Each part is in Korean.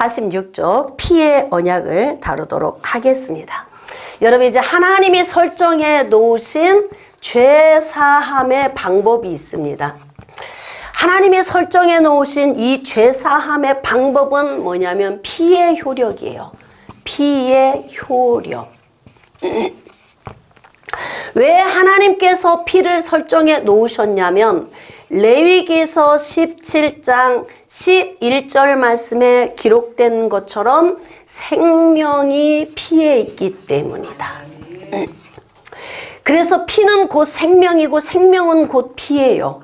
46쪽 피의 언약을 다루도록 하겠습니다. 여러분, 이제 하나님이 설정해 놓으신 죄 사함의 방법이 있습니다. 하나님이 설정해 놓으신 이 죄 사함의 방법은 뭐냐면 피의 효력이에요. 피의 효력. 왜 하나님께서 피를 설정해 놓으셨냐면 레위기서 17장 11절 말씀에 기록된 것처럼 생명이 피에 있기 때문이다. 그래서 피는 곧 생명이고 생명은 곧 피예요.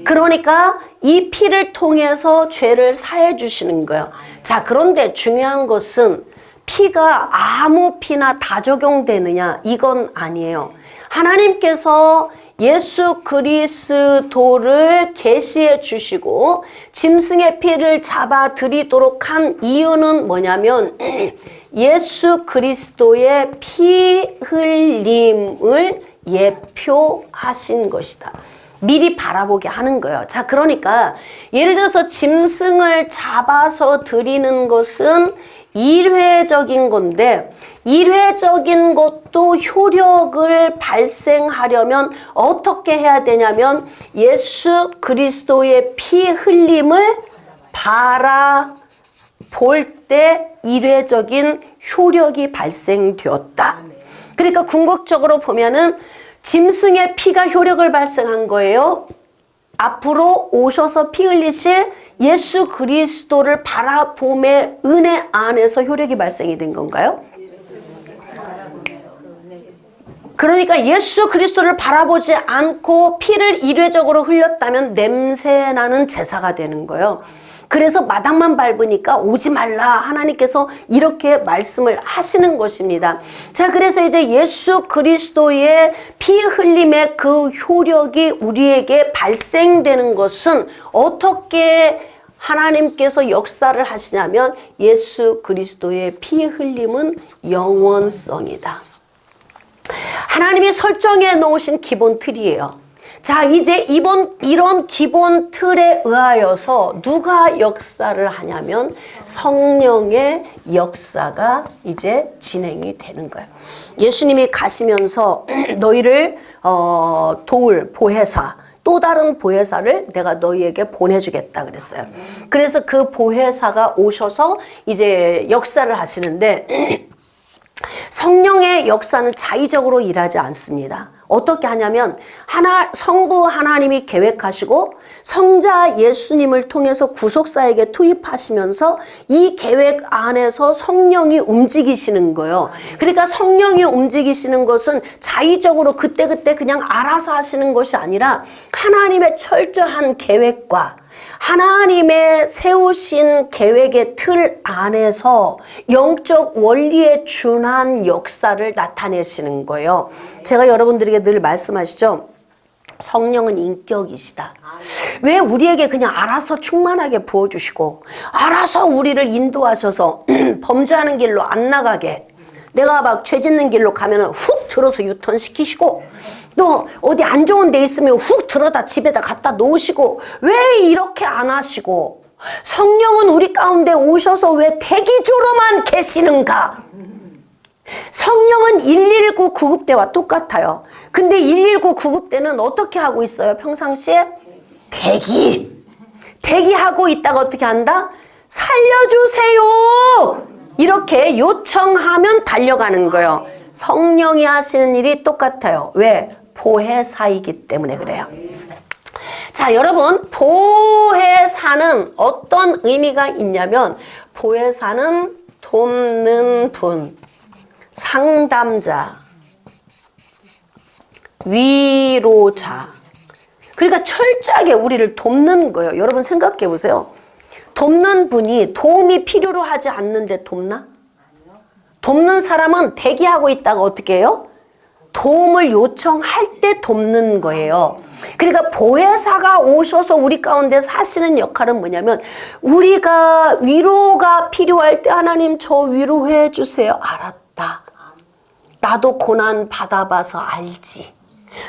그러니까 이 피를 통해서 죄를 사해 주시는 거예요. 자, 그런데 중요한 것은 피가 아무 피나 다 적용되느냐, 이건 아니에요. 하나님께서 예수 그리스도를 계시해 주시고 짐승의 피를 잡아 드리도록 한 이유는 뭐냐면 예수 그리스도의 피 흘림을 예표하신 것이다. 미리 바라보게 하는 거예요. 자, 그러니까 예를 들어서 짐승을 잡아서 드리는 것은 일회적인 건데 일회적인 것도 효력을 발생하려면 어떻게 해야 되냐면 예수 그리스도의 피 흘림을 바라볼 때 일회적인 효력이 발생되었다. 그러니까 궁극적으로 보면은 짐승의 피가 효력을 발생한 거예요. 앞으로 오셔서 피 흘리실 예수 그리스도를 바라봄의 은혜 안에서 효력이 발생이 된 건가요? 그러니까 예수 그리스도를 바라보지 않고 피를 일회적으로 흘렸다면 냄새나는 제사가 되는 거예요. 그래서 마당만 밟으니까 오지 말라, 하나님께서 이렇게 말씀을 하시는 것입니다. 자, 그래서 이제 예수 그리스도의 피 흘림의 그 효력이 우리에게 발생되는 것은 어떻게 하나님께서 역사를 하시냐면 예수 그리스도의 피 흘림은 영원성이다. 하나님이 설정해 놓으신 기본 틀이에요. 자, 이제 이런 기본 틀에 의하여서 누가 역사를 하냐면 성령의 역사가 이제 진행이 되는 거예요. 예수님이 가시면서 너희를 도울 보혜사, 또 다른 보혜사를 내가 너희에게 보내주겠다 그랬어요. 그래서 그 보혜사가 오셔서 이제 역사를 하시는데 성령의 역사는 자의적으로 일하지 않습니다. 어떻게 하냐면 성부 하나님이 계획하시고 성자 예수님을 통해서 구속사에게 투입하시면서 이 계획 안에서 성령이 움직이시는 거예요. 그러니까 성령이 움직이시는 것은 자의적으로 그때그때 그냥 알아서 하시는 것이 아니라 하나님의 철저한 계획과 하나님의 세우신 계획의 틀 안에서 영적 원리에 준한 역사를 나타내시는 거예요. 제가 여러분들에게 늘 말씀하시죠. 성령은 인격이시다. 왜 우리에게 그냥 알아서 충만하게 부어주시고 알아서 우리를 인도하셔서 범죄하는 길로 안 나가게, 내가 막 죄 짓는 길로 가면은 훅 들어서 유턴시키시고 또 어디 안 좋은 데 있으면 훅 들어다 집에다 갖다 놓으시고 왜 이렇게 안 하시고 성령은 우리 가운데 오셔서 왜 대기조로만 계시는가? 성령은 119 구급대와 똑같아요. 근데 119 구급대는 어떻게 하고 있어요? 평상시에 대기하고 있다가 어떻게 한다? 살려주세요! 이렇게 요청하면 달려가는 거예요. 성령이 하시는 일이 똑같아요. 왜? 보혜사이기 때문에 그래요. 자, 여러분, 보혜사는 어떤 의미가 있냐면 보혜사는 돕는 분, 상담자, 위로자. 그러니까 철저하게 우리를 돕는 거예요. 여러분 생각해 보세요. 돕는 분이 도움이 필요로 하지 않는데 돕나? 돕는 사람은 대기하고 있다가 어떻게 해요? 도움을 요청할 때 돕는 거예요. 그러니까 보혜사가 오셔서 우리 가운데 하시는 역할은 뭐냐면 우리가 위로가 필요할 때 하나님 저 위로해 주세요. 알았다. 나도 고난 받아봐서 알지.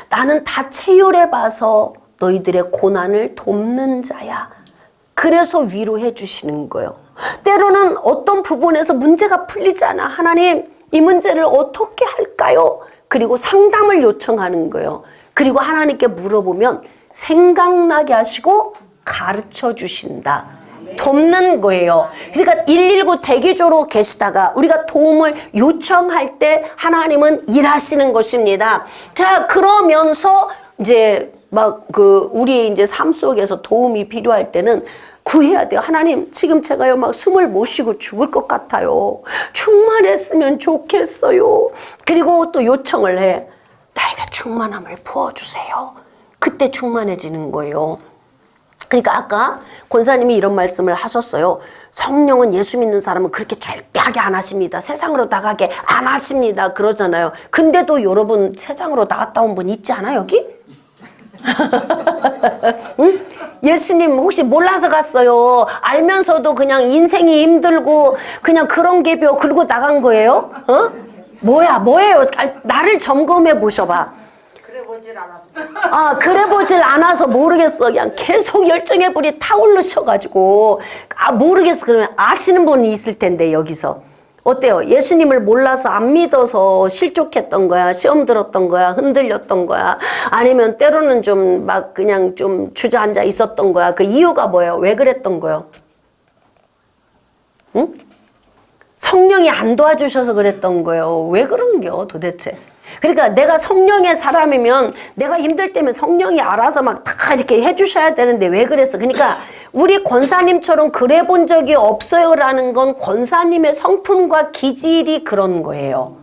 나는 다 체휼해봐서 너희들의 고난을 돕는 자야. 그래서 위로해 주시는 거예요. 때로는 어떤 부분에서 문제가 풀리지 않아. 하나님, 이 문제를 어떻게 할까요? 그리고 상담을 요청하는 거예요. 그리고 하나님께 물어보면 생각나게 하시고 가르쳐 주신다. 돕는 거예요. 그러니까 119 대기조로 계시다가 우리가 도움을 요청할 때 하나님은 일하시는 것입니다. 자, 그러면서 이제 막 우리 이제 삶 속에서 도움이 필요할 때는 구해야 돼요. 하나님, 지금 제가요 막 숨을 못 쉬고 죽을 것 같아요. 충만했으면 좋겠어요. 그리고 또 요청을 해. 나에게 충만함을 부어주세요. 그때 충만해지는 거예요. 그러니까 아까 권사님이 이런 말씀을 하셨어요. 성령은 예수 믿는 사람은 그렇게 절대하게 안 하십니다. 세상으로 나가게 안 하십니다. 그러잖아요. 근데도 여러분 세상으로 나갔다 온 분 있지 않아 여기? 응? 예수님 혹시 몰라서 갔어요? 알면서도 그냥 인생이 힘들고 그냥 그런 개벼 긁고 나간 거예요? 어? 뭐예요? 나를 점검해 보셔봐. 그래 보질 않아서 모르겠어. 그냥 계속 열정의 불이 타오르셔가지고 모르겠어. 그러면 아시는 분이 있을 텐데 여기서 어때요? 예수님을 몰라서 안 믿어서 실족했던 거야? 시험 들었던 거야? 흔들렸던 거야? 아니면 때로는 좀 막 그냥 좀 주저앉아 있었던 거야? 그 이유가 뭐예요? 왜 그랬던 거예요? 응? 성령이 안 도와주셔서 그랬던 거예요. 왜 그런겨 도대체? 그러니까 내가 성령의 사람이면 내가 힘들 때면 성령이 알아서 막 다 이렇게 해주셔야 되는데 왜 그랬어? 그러니까 우리 권사님처럼 그래 본 적이 없어요라는 건 권사님의 성품과 기질이 그런 거예요.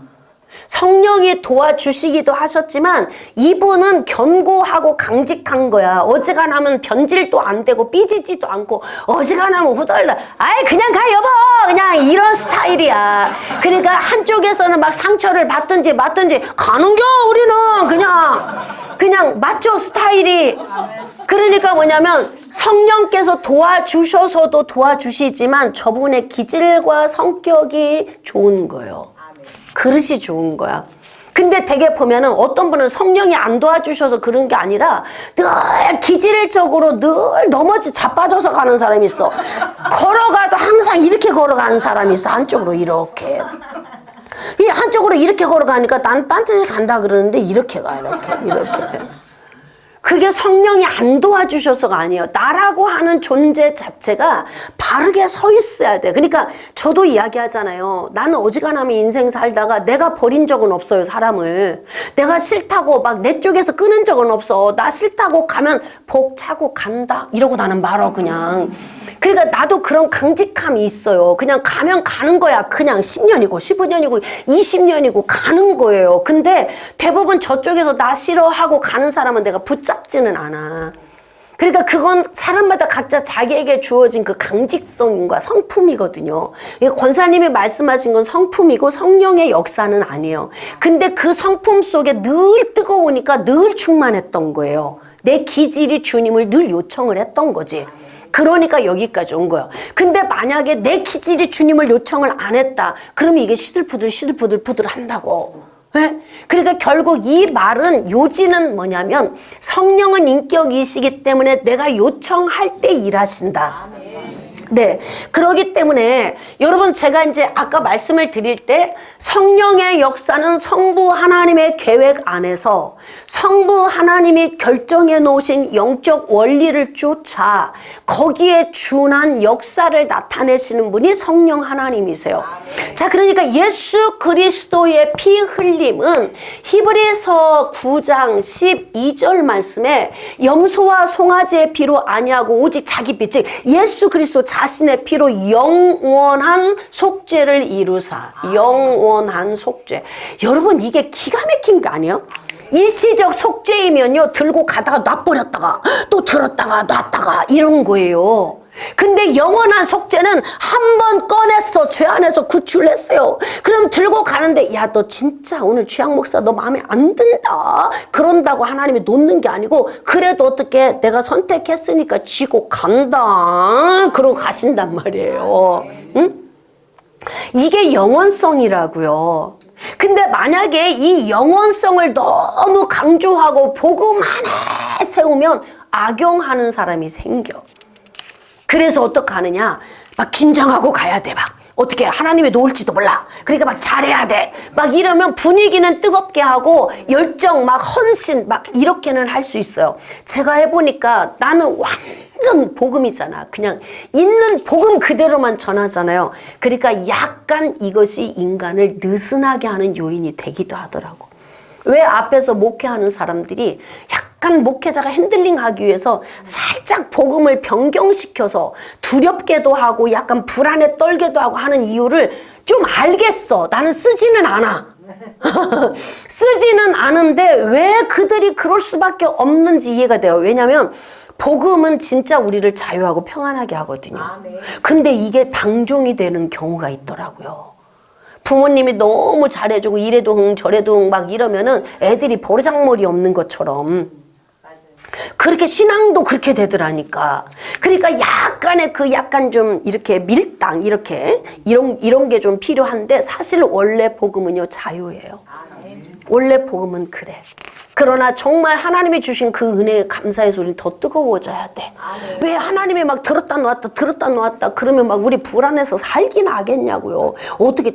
성령이 도와주시기도 하셨지만 이분은 견고하고 강직한 거야. 어지간하면 변질도 안 되고 삐지지도 않고 어지간하면 후덜덜 아이 그냥 가 여보 그냥 이런 스타일이야. 그러니까 한쪽에서는 막 상처를 받든지 가는겨 우리는 그냥 맞죠 스타일이. 그러니까 뭐냐면 성령께서 도와주셔서도 도와주시지만 저분의 기질과 성격이 좋은 거예요. 그릇이 좋은 거야. 근데 되게 보면은 어떤 분은 성령이 안 도와주셔서 그런 게 아니라 늘 기질적으로 늘 자빠져서 가는 사람이 있어. 걸어가도 항상 이렇게 걸어가는 사람이 있어. 한쪽으로 이렇게. 이 한쪽으로 이렇게 걸어가니까 난 반드시 간다 그러는데 이렇게 가 이렇게. 그게 성령이 안 도와주셔서가 아니에요. 나라고 하는 존재 자체가 바르게 서 있어야 돼. 그러니까 저도 이야기하잖아요. 나는 어지간하면 인생 살다가 내가 버린 적은 없어요, 사람을. 내가 싫다고 막 내 쪽에서 끊은 적은 없어. 나 싫다고 가면 복 차고 간다. 이러고 나는 말어, 그냥. 그러니까 나도 그런 강직함이 있어요. 그냥 가면 가는 거야. 그냥 10년이고 15년이고 20년이고 가는 거예요. 근데 대부분 저쪽에서 나 싫어하고 가는 사람은 내가 붙잡지는 않아. 그러니까 그건 사람마다 각자 자기에게 주어진 그 강직성과 성품이거든요. 권사님이 말씀하신 건 성품이고 성령의 역사는 아니에요. 근데 그 성품 속에 늘 뜨거우니까 늘 충만했던 거예요. 내 기질이 주님을 늘 요청을 했던 거지. 그러니까 여기까지 온 거예요. 근데 만약에 내 기질이 주님을 요청을 안 했다. 그러면 이게 시들푸들 한다고. 네? 그러니까 결국 이 말은 요지는 뭐냐면 성령은 인격이시기 때문에 내가 요청할 때 일하신다. 네. 그러기 때문에 여러분 제가 이제 아까 말씀을 드릴 때 성령의 역사는 성부 하나님의 계획 안에서 성부 하나님이 결정해 놓으신 영적 원리를 쫓아 거기에 준한 역사를 나타내시는 분이 성령 하나님이세요. 자, 그러니까 예수 그리스도의 피 흘림은 히브리서 9장 12절 말씀에 염소와 송아지의 피로 아니하고 오직 자기 피, 즉 예수 그리스도 자신의 피로 영원한 속죄를 이루사. 영원한 속죄. 여러분 이게 기가 막힌 거 아니에요? 일시적 속죄이면요 들고 가다가 놔버렸다가 또 들었다가 놨다가 이런 거예요. 근데 영원한 속죄는 한 번 꺼냈어. 죄 안에서 구출했어요. 그럼 들고 가는데 야 너 진짜 오늘 취향 목사 너 마음에 안 든다 그런다고 하나님이 놓는 게 아니고 그래도 어떻게 내가 선택했으니까 쥐고 간다 그러고 가신단 말이에요. 응? 이게 영원성이라고요. 근데 만약에 이 영원성을 너무 강조하고 복음 안에 세우면 악용하는 사람이 생겨. 그래서 어떻게 하느냐? 막 긴장하고 가야 돼. 막 어떻게 하나님이 놓을지도 몰라. 그러니까 막 잘해야 돼. 막 이러면 분위기는 뜨겁게 하고 열정 막 헌신 막 이렇게는 할 수 있어요. 제가 해보니까 나는 완전 복음이잖아. 그냥 있는 복음 그대로만 전하잖아요. 그러니까 약간 이것이 인간을 느슨하게 하는 요인이 되기도 하더라고. 왜 앞에서 목회하는 사람들이 약간 목회자가 핸들링하기 위해서 살짝 복음을 변경시켜서 두렵게도 하고 약간 불안에 떨게도 하고 하는 이유를 좀 알겠어. 나는 쓰지는 않아. 쓰지는 않은데 왜 그들이 그럴 수밖에 없는지 이해가 돼요. 왜냐하면 복음은 진짜 우리를 자유하고 평안하게 하거든요. 근데 이게 방종이 되는 경우가 있더라고요. 부모님이 너무 잘해주고 이래도 흥 저래도 흥 막 이러면은 애들이 버르장머리 없는 것처럼 그렇게 신앙도 그렇게 되더라니까. 그러니까 약간의 그 약간 좀 이렇게 밀당 이렇게 이런 게 좀 필요한데 사실 원래 복음은요 자유예요. 원래 복음은 그래. 그러나 정말 하나님이 주신 그 은혜에 감사해서 우리는 더 뜨거워져야 돼. 왜 하나님이 막 들었다 놓았다 그러면 막 우리 불안해서 살긴 하겠냐고요. 어떻게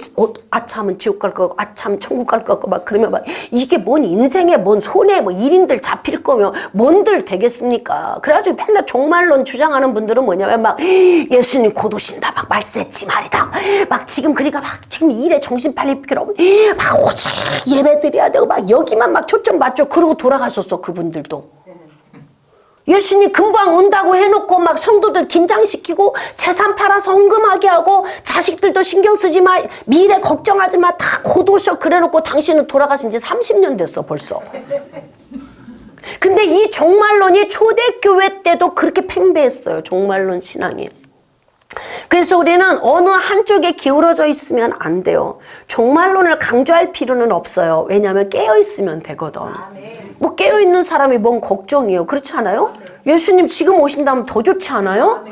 아차하면 지옥 갈 거고 아차하면 천국 갈 거고 막 그러면 막 이게 뭔 인생에 뭔 손에 뭐 일인들 잡힐 거면 뭔들 되겠습니까? 그래가지고 맨날 종말론 주장하는 분들은 뭐냐면 막 예수님 곧 오신다 막 말세지 말이다 막 지금 그러니까 막 지금 일에 정신 팔릴 필요 없고 막 오직 예배 드려야 되고 막 여기만 막 초점 맞춰. 그러고 돌아가셨어. 그분들도 예수님 금방 온다고 해놓고 막 성도들 긴장시키고 재산 팔아서 헌금하게 하고 자식들도 신경 쓰지 마 미래 걱정하지 마 다 곧 오셔 그래놓고 당신은 돌아가신 지 30년 됐어 벌써. 근데 이 종말론이 초대교회 때도 그렇게 팽배했어요. 종말론 신앙이. 그래서 우리는 어느 한쪽에 기울어져 있으면 안 돼요. 종말론을 강조할 필요는 없어요. 왜냐하면 깨어있으면 되거든. 뭐 깨어있는 사람이 뭔 걱정이에요. 그렇지 않아요? 예수님 지금 오신다면 더 좋지 않아요?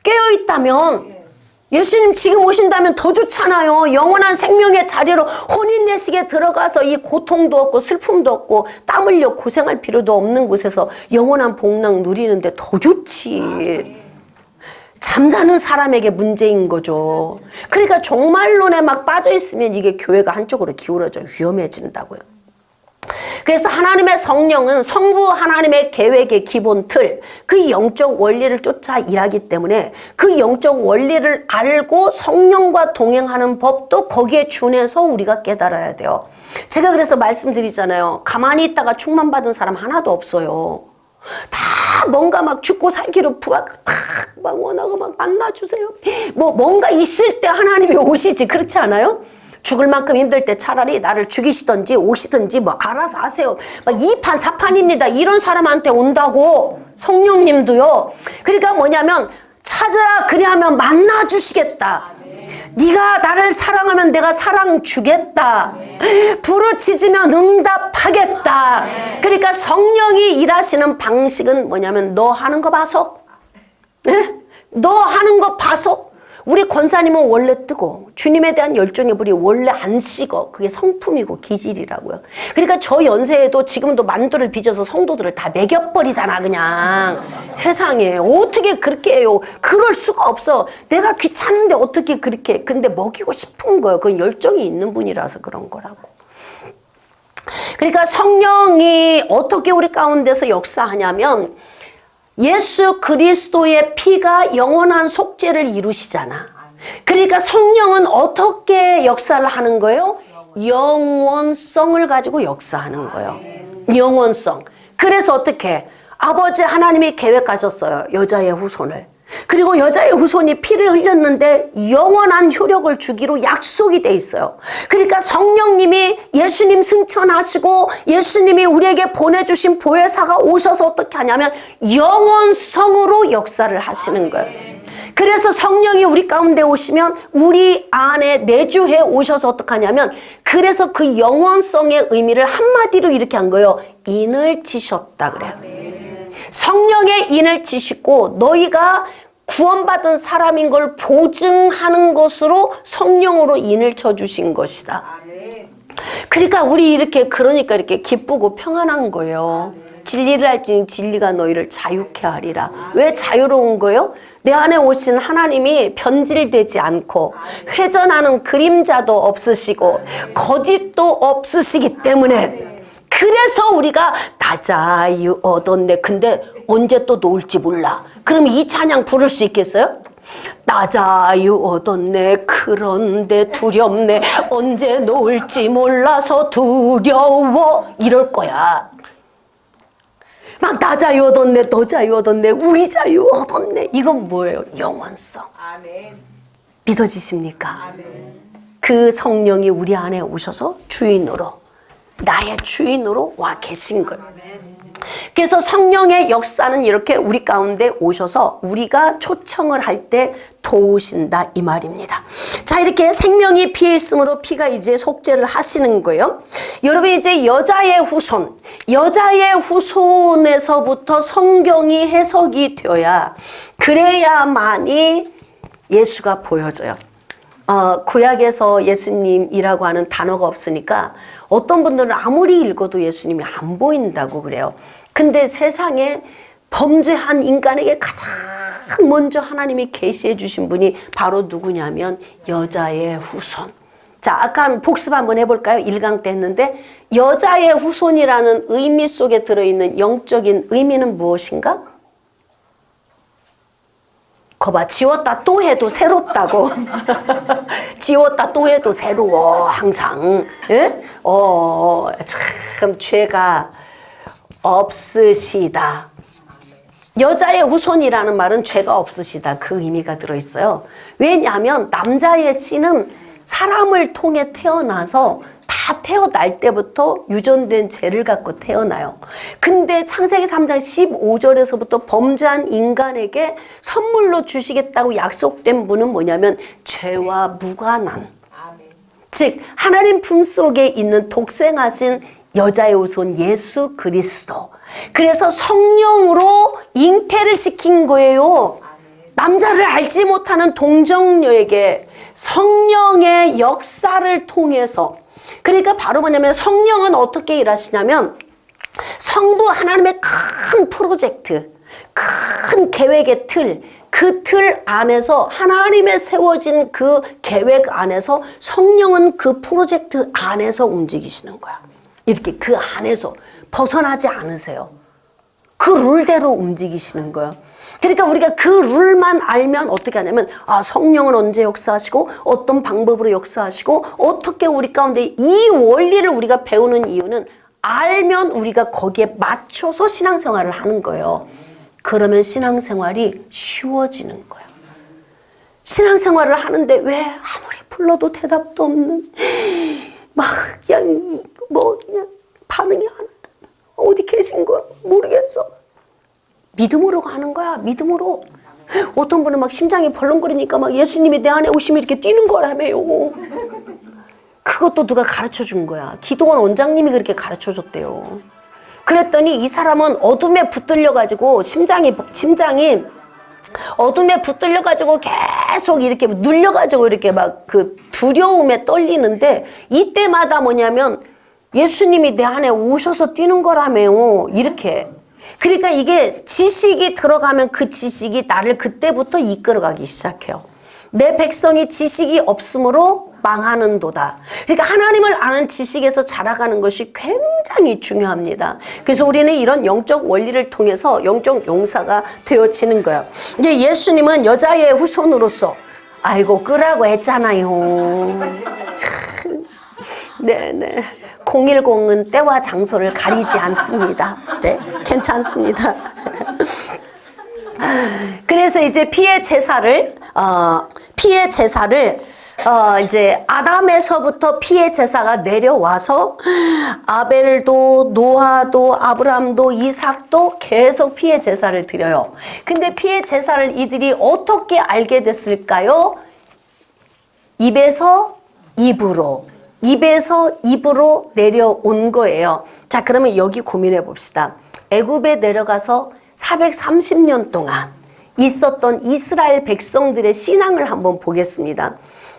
깨어있다면 예수님 지금 오신다면 더 좋잖아요. 영원한 생명의 자리로 혼인내식에 들어가서 이 고통도 없고 슬픔도 없고 땀 흘려 고생할 필요도 없는 곳에서 영원한 복락 누리는데 더 좋지. 잠자는 사람에게 문제인 거죠. 그러니까 종말론에 막 빠져있으면 이게 교회가 한쪽으로 기울어져 위험해진다고요. 그래서 하나님의 성령은 성부 하나님의 계획의 기본 틀, 그 영적 원리를 쫓아 일하기 때문에 그 영적 원리를 알고 성령과 동행하는 법도 거기에 준해서 우리가 깨달아야 돼요. 제가 그래서 말씀드리잖아요. 가만히 있다가 충만받은 사람 하나도 없어요. 다 뭔가 막 죽고 살기로 막 원하고 막 만나주세요. 뭐 뭔가 있을 때 하나님이 오시지. 그렇지 않아요? 죽을 만큼 힘들 때 차라리 나를 죽이시든지 오시든지 뭐 알아서 하세요. 막 2판 4판입니다. 이런 사람한테 온다고. 성령님도요. 그러니까 뭐냐면 찾으라 그리하면 만나주시겠다. 네가 나를 사랑하면 내가 사랑 주겠다. 부르짖으면 응답하겠다. 그러니까 성령이 일하시는 방식은 뭐냐면 너 하는 거 봐서 너 하는 거 봐서 우리 권사님은 원래 뜨고 주님에 대한 열정의 불이 원래 안 식어. 그게 성품이고 기질이라고요. 그러니까 저 연세에도 지금도 만두를 빚어서 성도들을 다 먹여버리잖아 그냥. 세상에 어떻게 그렇게 해요. 그럴 수가 없어. 내가 귀찮은데 어떻게 그렇게 해. 근데 먹이고 싶은 거예요. 그건 열정이 있는 분이라서 그런 거라고. 그러니까 성령이 어떻게 우리 가운데서 역사하냐면 예수 그리스도의 피가 영원한 속죄를 이루시잖아. 그러니까 성령은 어떻게 역사를 하는 거예요? 영원성을 가지고 역사하는 거예요. 영원성. 그래서 어떻게? 아버지 하나님이 계획하셨어요. 여자의 후손을. 그리고 여자의 후손이 피를 흘렸는데 영원한 효력을 주기로 약속이 돼 있어요. 그러니까 성령님이 예수님 승천하시고 예수님이 우리에게 보내주신 보혜사가 오셔서 어떻게 하냐면 영원성으로 역사를 하시는 거예요. 그래서 성령이 우리 가운데 오시면 우리 안에 내주해 오셔서 어떻게 하냐면 그래서 그 영원성의 의미를 한마디로 이렇게 한 거예요. 인을 치셨다 그래요. 성령의 인을 치시고 너희가 구원받은 사람인 걸 보증하는 것으로 성령으로 인을 쳐주신 것이다. 그러니까 우리 그러니까 이렇게 기쁘고 평안한 거예요. 진리를 알지니 진리가 너희를 자유케 하리라. 왜 자유로운 거요? 내 안에 오신 하나님이 변질되지 않고 회전하는 그림자도 없으시고 거짓도 없으시기 때문에, 그래서 우리가 나 자유 얻었네. 근데 언제 또 놓을지 몰라. 그럼 이 찬양 부를 수 있겠어요? 나 자유 얻었네. 그런데 두렵네. 언제 놓을지 몰라서 두려워. 이럴 거야. 막 나 자유 얻었네, 너 자유 얻었네, 우리 자유 얻었네. 이건 뭐예요? 영원성. 아멘. 믿어지십니까? 아멘. 그 성령이 우리 안에 오셔서 주인으로, 나의 주인으로 와 계신 거예요. 그래서 성령의 역사는 이렇게 우리 가운데 오셔서 우리가 초청을 할 때 도우신다 이 말입니다. 자, 이렇게 생명이 피에 있으므로 피가 이제 속죄를 하시는 거예요. 여러분, 이제 여자의 후손에서부터 성경이 해석이 되어야, 그래야만이 예수가 보여져요. 구약에서 예수님이라고 하는 단어가 없으니까 어떤 분들은 아무리 읽어도 예수님이 안 보인다고 그래요. 근데 세상에 범죄한 인간에게 가장 먼저 하나님이 계시해 주신 분이 바로 누구냐면 여자의 후손. 자, 아까 복습 한번 해볼까요? 1강 때 했는데, 여자의 후손이라는 의미 속에 들어있는 영적인 의미는 무엇인가? 거봐, 지웠다 또 해도 새롭다고. 지웠다 또 해도 새로워, 항상. 예? 참 죄가 없으시다. 여자의 후손이라는 말은 죄가 없으시다, 그 의미가 들어있어요. 왜냐하면 남자의 씨는 사람을 통해 태어나서 다 태어날 때부터 유전된 죄를 갖고 태어나요. 근데 창세기 3장 15절에서부터 범죄한 인간에게 선물로 주시겠다고 약속된 분은 뭐냐면 죄와 무관한, 즉 하나님 품속에 있는 독생하신 여자의 후손 예수 그리스도. 그래서 성령으로 잉태를 시킨 거예요. 남자를 알지 못하는 동정녀에게 성령의 역사를 통해서. 그러니까 바로 뭐냐면, 성령은 어떻게 일하시냐면 성부 하나님의 큰 프로젝트, 큰 계획의 틀, 그 틀 안에서 하나님의 세워진 그 계획 안에서 성령은 그 프로젝트 안에서 움직이시는 거야. 이렇게 그 안에서 벗어나지 않으세요. 그 룰대로 움직이시는 거예요. 그러니까 우리가 그 룰만 알면 어떻게 하냐면, 성령은 언제 역사하시고 어떤 방법으로 역사하시고 어떻게 우리 가운데, 이 원리를 우리가 배우는 이유는 알면 우리가 거기에 맞춰서 신앙생활을 하는 거예요. 그러면 신앙생활이 쉬워지는 거예요. 신앙생활을 하는데 왜 아무리 불러도 대답도 없는, 막 그냥 그냥 반응이 안 하다. 어디 계신 거야? 모르겠어. 믿음으로 가는 거야. 믿음으로. 어떤 분은 막 심장이 벌렁거리니까 막 예수님이 내 안에 오시면 이렇게 뛰는 거라며요. 그것도 누가 가르쳐 준 거야. 기도원 원장님이 그렇게 가르쳐 줬대요. 그랬더니 이 사람은 어둠에 붙들려 가지고 심장이 어둠에 붙들려 가지고 계속 이렇게 눌려 가지고 이렇게 막 그 두려움에 떨리는데, 이때마다 뭐냐면 예수님이 내 안에 오셔서 뛰는 거라며요. 이렇게. 그러니까 이게 지식이 들어가면 그 지식이 나를 그때부터 이끌어가기 시작해요. 내 백성이 지식이 없으므로 망하는도다. 그러니까 하나님을 아는 지식에서 자라가는 것이 굉장히 중요합니다. 그래서 우리는 이런 영적 원리를 통해서 영적 용사가 되어지는 거예요. 이제 예수님은 여자의 후손으로서, 아이고 끄라고 했잖아요. 참. 네네. 010은 때와 장소를 가리지 않습니다. 네, 괜찮습니다. 그래서 이제 피의 제사를 이제 아담에서부터 피의 제사가 내려와서 아벨도 노아도 아브람도 이삭도 계속 피의 제사를 드려요. 근데 피의 제사를 이들이 어떻게 알게 됐을까요? 입에서 입으로 내려온 거예요. 자, 그러면 여기 고민해 봅시다. 애굽에 내려가서 430년 동안 있었던 이스라엘 백성들의 신앙을 한번 보겠습니다.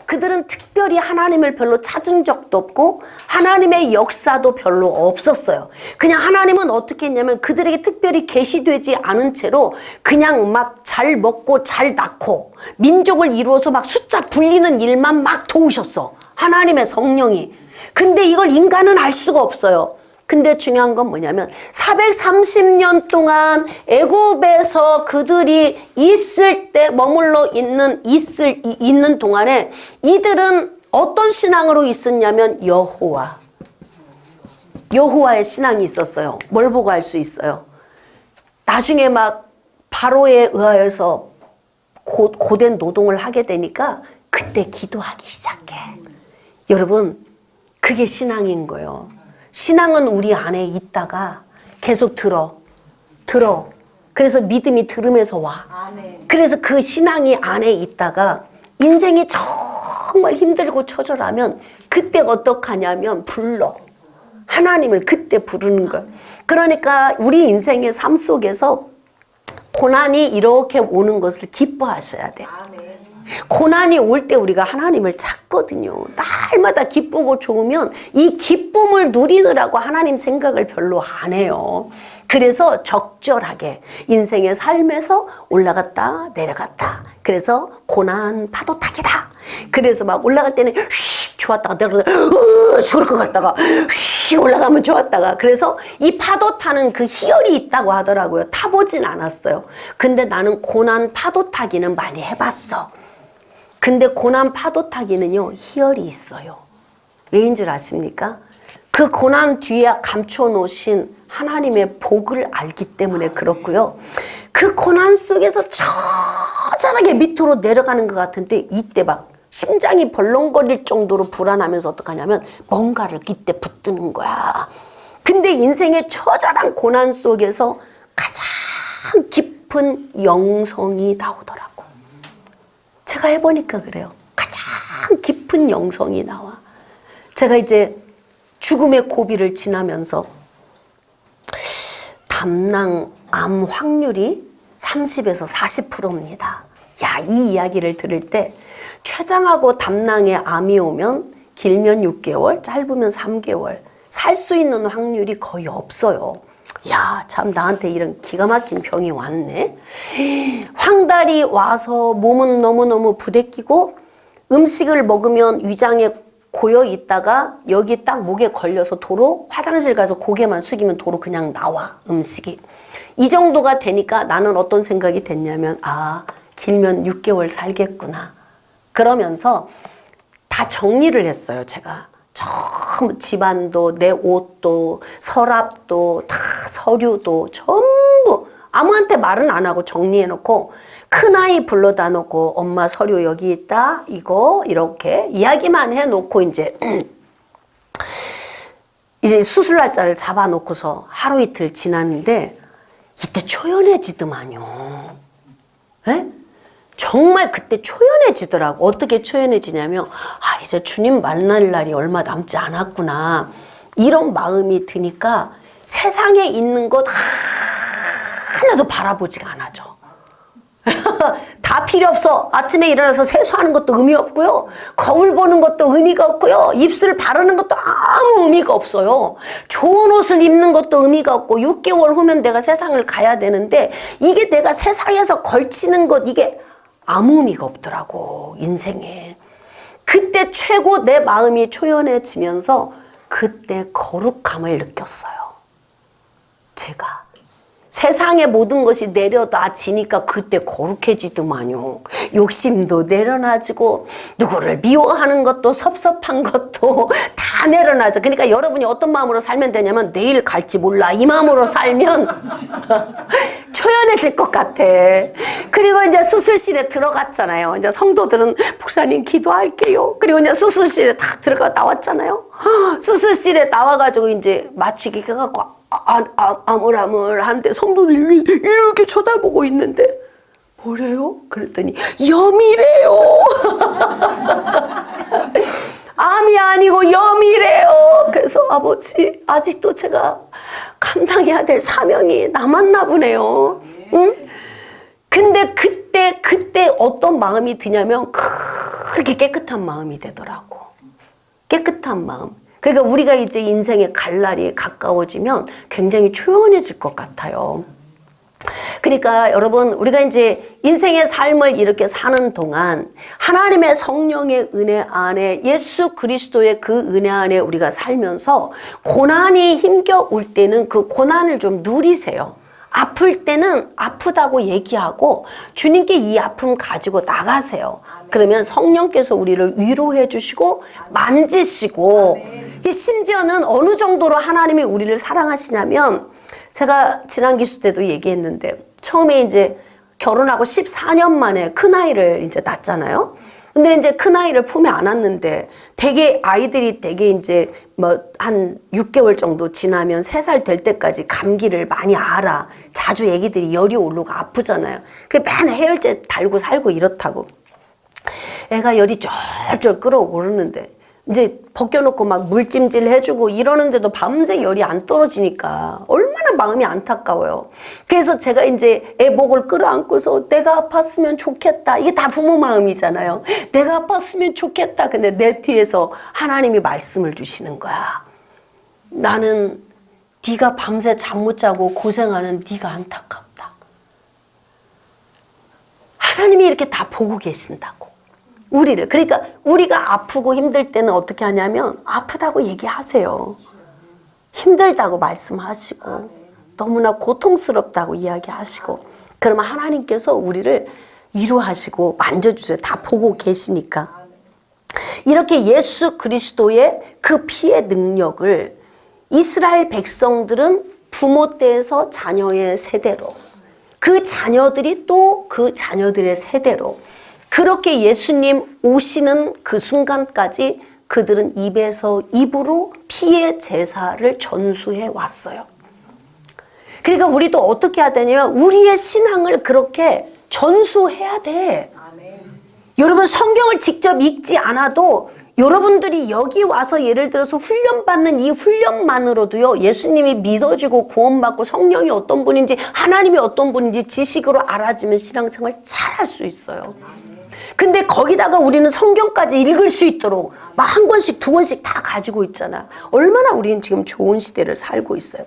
그들은 특별히 하나님을 별로 찾은 적도 없고 하나님의 역사도 별로 없었어요. 그냥 하나님은 어떻게 했냐면 그들에게 특별히 계시되지 않은 채로 그냥 막 잘 먹고 잘 낳고 민족을 이루어서 막 숫자 불리는 일만 막 도우셨어. 하나님의 성령이. 근데 이걸 인간은 알 수가 없어요. 근데 중요한 건 뭐냐면 430년 동안 애굽에서 그들이 있을 때 머물러 있는 동안에 이들은 어떤 신앙으로 있었냐면 여호와의 신앙이 있었어요. 뭘 보고 알 수 있어요? 나중에 막 바로에 의하여서 고된 노동을 하게 되니까 그때 기도하기 시작해. 여러분, 그게 신앙인 거예요. 신앙은 우리 안에 있다가 계속 들어. 그래서 믿음이 들음에서 와. 그래서 그 신앙이 안에 있다가 인생이 정말 힘들고 처절하면 그때 어떡하냐면 불러. 하나님을 그때 부르는 거예요. 그러니까 우리 인생의 삶 속에서 고난이 이렇게 오는 것을 기뻐하셔야 돼요. 고난이 올 때 우리가 하나님을 찾거든요. 날마다 기쁘고 좋으면 이 기쁨을 누리느라고 하나님 생각을 별로 안 해요. 그래서 적절하게 인생의 삶에서 올라갔다 내려갔다. 그래서 고난 파도 타기다. 그래서 막 올라갈 때는 휙 좋았다가 내려가다 죽을 것 같다가 휙 올라가면 좋았다가. 그래서 이 파도 타는 그 희열이 있다고 하더라고요. 타보진 않았어요. 근데 나는 고난 파도 타기는 많이 해봤어. 근데 고난 파도 타기는요, 희열이 있어요. 왜인 줄 아십니까? 그 고난 뒤에 감춰 놓으신 하나님의 복을 알기 때문에 그렇고요. 그 고난 속에서 처절하게 밑으로 내려가는 것 같은데 이때 막 심장이 벌렁거릴 정도로 불안하면서 어떡하냐면 뭔가를 이때 붙드는 거야. 근데 인생의 처절한 고난 속에서 가장 깊은 영성이 나오더라고. 제가 해보니까 그래요. 가장 깊은 영성이 나와. 제가 이제 죽음의 고비를 지나면서 담낭 암 확률이 30에서 40%입니다. 야, 이 이야기를 들을 때 췌장하고 담낭에 암이 오면 길면 6개월, 짧으면 3개월 살 수 있는 확률이 거의 없어요. 야, 참 나한테 이런 기가 막힌 병이 왔네. 황달이 와서 몸은 너무너무 부대끼고 음식을 먹으면 위장에 고여 있다가 여기 딱 목에 걸려서 도로 화장실 가서 고개만 숙이면 도로 그냥 나와, 음식이. 이 정도가 되니까 나는 어떤 생각이 됐냐면 아, 길면 6개월 살겠구나. 그러면서 다 정리를 했어요, 제가. 전부 집안도 내 옷도 서랍도 다 서류도 전부 아무한테 말은 안 하고 정리해놓고 큰아이 불러다 놓고 엄마 서류 여기 있다 이거 이렇게 이야기만 해놓고 이제 수술 날짜를 잡아놓고서 하루 이틀 지났는데 이때 초연해지더만요. 에? 정말 그때 초연해지더라고. 어떻게 초연해지냐면 아, 이제 주님 만날 날이 얼마 남지 않았구나. 이런 마음이 드니까 세상에 있는 것 하나도 바라보지가 않아져. 다 필요 없어. 아침에 일어나서 세수하는 것도 의미 없고요. 거울 보는 것도 의미가 없고요. 입술 바르는 것도 아무 의미가 없어요. 좋은 옷을 입는 것도 의미가 없고 6개월 후면 내가 세상을 가야 되는데 이게 내가 세상에서 걸치는 것 이게 아무 의미가 없더라고, 인생에. 그때 최고 내 마음이 초연해지면서 그때 거룩함을 느꼈어요. 제가. 세상의 모든 것이 내려놔지니까 그때 거룩해지더만요. 욕심도 내려놔지고 누구를 미워하는 것도 섭섭한 것도 다 내려놔져. 그러니까 여러분이 어떤 마음으로 살면 되냐면 내일 갈지 몰라 이 마음으로 살면 초연해질 것 같아. 그리고 이제 수술실에 들어갔잖아요. 이제 성도들은 목사님 기도할게요. 그리고 이제 수술실에 다 들어가 나왔잖아요. 수술실에 나와가지고 이제 마취기 해갖고 아물아물한데 성도들이 이렇게 쳐다보고 있는데 뭐래요? 그랬더니 염이래요. 암이 아니고 염이래요. 그래서 아버지 아직도 제가 감당해야 될 사명이 남았나 보네요. 응? 근데 그때 어떤 마음이 드냐면 그렇게 깨끗한 마음이 되더라고. 깨끗한 마음. 그러니까 우리가 이제 인생의 갈 날이 가까워지면 굉장히 초연해질 것 같아요. 그러니까 여러분, 우리가 이제 인생의 삶을 이렇게 사는 동안 하나님의 성령의 은혜 안에, 예수 그리스도의 그 은혜 안에 우리가 살면서 고난이 힘겨울 때는 그 고난을 좀 누리세요. 아플 때는 아프다고 얘기하고 주님께 이 아픔 가지고 나가세요. 그러면 성령께서 우리를 위로해 주시고 만지시고, 심지어는 어느 정도로 하나님이 우리를 사랑하시냐면, 제가 지난 기수 때도 얘기했는데, 처음에 이제 결혼하고 14년 만에 큰아이를 이제 낳았잖아요. 근데 이제 큰아이를 품에 안았는데, 아이들이 되게 이제 한 6개월 정도 지나면 3살 될 때까지 감기를 많이 앓아. 자주 애기들이 열이 오르고 아프잖아요. 그 맨날 해열제 달고 살고 이렇다고. 애가 열이 쫄쫄 끌어오르는데, 이제 벗겨놓고 막 물찜질 해주고 이러는데도 밤새 열이 안 떨어지니까 얼마나 마음이 안타까워요. 그래서 제가 이제 애 목을 끌어안고서 내가 아팠으면 좋겠다. 이게 다 부모 마음이잖아요. 내가 아팠으면 좋겠다. 근데 내 뒤에서 하나님이 말씀을 주시는 거야. 나는 네가 밤새 잠 못 자고 고생하는 네가 안타깝다. 하나님이 이렇게 다 보고 계신다고. 우리를. 그러니까 우리가 아프고 힘들 때는 어떻게 하냐면 아프다고 얘기하세요. 힘들다고 말씀하시고 너무나 고통스럽다고 이야기하시고, 그러면 하나님께서 우리를 위로하시고 만져주세요. 다 보고 계시니까. 이렇게 예수 그리스도의 그 피의 능력을 이스라엘 백성들은 부모 때에서 자녀의 세대로, 그 자녀들이 또 그 자녀들의 세대로, 그렇게 예수님 오시는 그 순간까지 그들은 입에서 입으로 피의 제사를 전수해 왔어요. 그러니까 우리도 어떻게 해야 되냐면 우리의 신앙을 그렇게 전수해야 돼. 여러분, 성경을 직접 읽지 않아도 여러분들이 여기 와서 예를 들어서 훈련받는 이 훈련만으로도요, 예수님이 믿어지고 구원받고 성령이 어떤 분인지 하나님이 어떤 분인지 지식으로 알아지면 신앙생활 잘할 수 있어요. 근데 거기다가 우리는 성경까지 읽을 수 있도록 막 한 권씩 두 권씩 다 가지고 있잖아. 얼마나 우리는 지금 좋은 시대를 살고 있어요.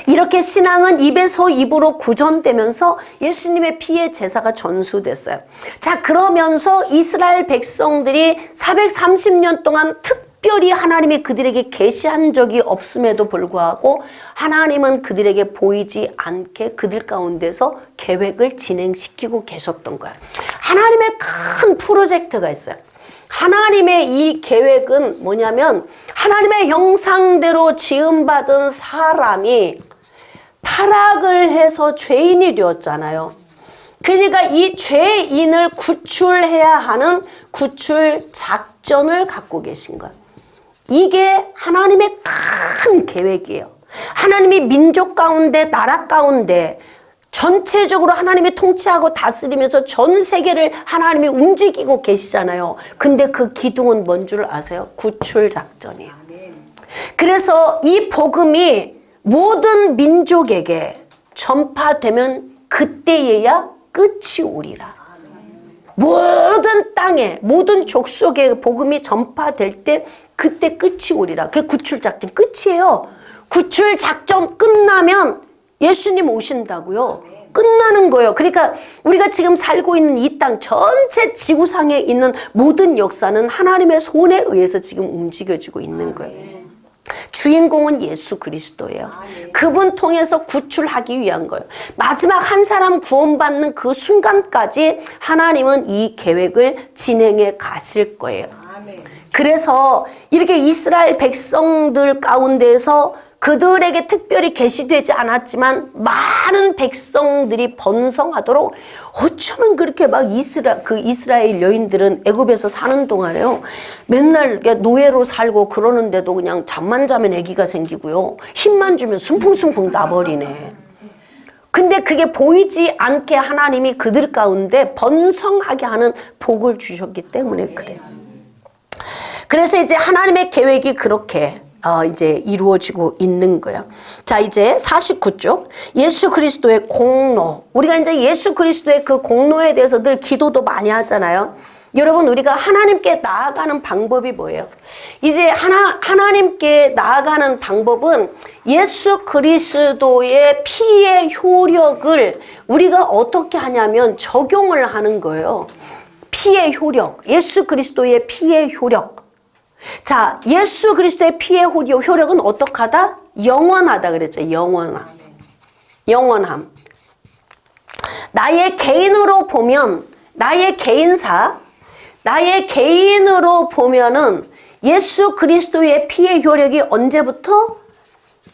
이렇게 신앙은 입에서 입으로 구전되면서 예수님의 피의 제사가 전수됐어요. 자, 그러면서 이스라엘 백성들이 430년 동안 특별히 하나님이 그들에게 계시한 적이 없음에도 불구하고 하나님은 그들에게 보이지 않게 그들 가운데서 계획을 진행시키고 계셨던 거야. 하나님의 큰 프로젝트가 있어요. 하나님의 이 계획은 뭐냐면, 하나님의 형상대로 지음받은 사람이 타락을 해서 죄인이 되었잖아요. 그러니까 이 죄인을 구출해야 하는 구출 작전을 갖고 계신 거예요. 이게 하나님의 큰 계획이에요. 하나님이 민족 가운데, 나라 가운데 전체적으로 하나님이 통치하고 다스리면서 전 세계를 하나님이 움직이고 계시잖아요. 근데 그 기둥은 뭔 줄 아세요? 구출 작전이에요. 그래서 이 복음이 모든 민족에게 전파되면 그때에야 끝이 오리라. 모든 땅에, 모든 족속에 복음이 전파될 때 그때 끝이 오리라. 그게 구출 작전 끝이에요. 구출 작전 끝나면 예수님 오신다고요. 끝나는 거예요. 그러니까 우리가 지금 살고 있는 이 땅 전체 지구상에 있는 모든 역사는 하나님의 손에 의해서 지금 움직여지고 있는 거예요. 주인공은 예수 그리스도예요. 그분 통해서 구출하기 위한 거예요. 마지막 한 사람 구원받는 그 순간까지 하나님은 이 계획을 진행해 가실 거예요. 그래서 이렇게 이스라엘 백성들 가운데서 그들에게 특별히 계시되지 않았지만 많은 백성들이 번성하도록, 어쩌면 그렇게 막 이스라엘 여인들은 애굽에서 사는 동안에요, 맨날 노예로 살고 그러는데도 그냥 잠만 자면 아기가 생기고요, 힘만 주면 순풍순풍 나버리네. 근데 그게 보이지 않게 하나님이 그들 가운데 번성하게 하는 복을 주셨기 때문에 그래요. 그래서 이제 하나님의 계획이 그렇게 이제 이루어지고 있는 거예요. 자, 이제 49쪽. 예수 그리스도의 공로. 우리가 이제 예수 그리스도의 그 공로에 대해서 늘 기도도 많이 하잖아요. 여러분, 우리가 하나님께 나아가는 방법이 뭐예요? 이제 하나님께 나아가는 방법은 예수 그리스도의 피의 효력을 우리가 어떻게 하냐면 적용을 하는 거예요. 피의 효력, 예수 그리스도의 피의 효력. 자, 예수 그리스도의 피의 효력은 어떡하다? 영원하다 그랬죠. 영원함. 나의 개인으로 보면, 나의 개인으로 보면은 예수 그리스도의 피의 효력이 언제부터?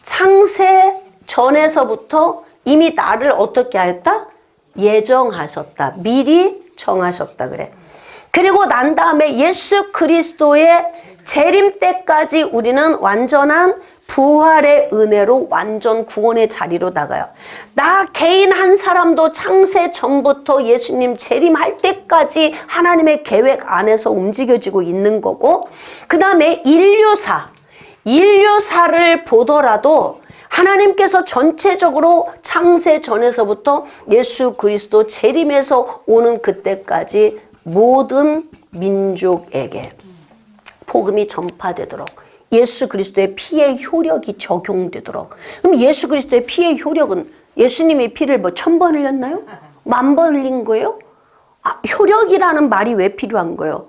창세 전에서부터 이미 나를 어떻게 하였다? 예정하셨다. 미리 정하셨다 그래. 그리고 난 다음에 예수 그리스도의 재림 때까지 우리는 완전한 부활의 은혜로 완전 구원의 자리로 나가요. 나 개인 한 사람도 창세 전부터 예수님 재림할 때까지 하나님의 계획 안에서 움직여지고 있는 거고, 그 다음에 인류사를 보더라도 하나님께서 전체적으로 창세 전에서부터 예수 그리스도 재림에서 오는 그때까지 모든 민족에게 복음이 전파되도록 예수 그리스도의 피의 효력이 적용되도록. 그럼 예수 그리스도의 피의 효력은 예수님이 피를 뭐 1000번 흘렸나요? 10,000번 흘린 거예요? 효력이라는 말이 왜 필요한 거예요?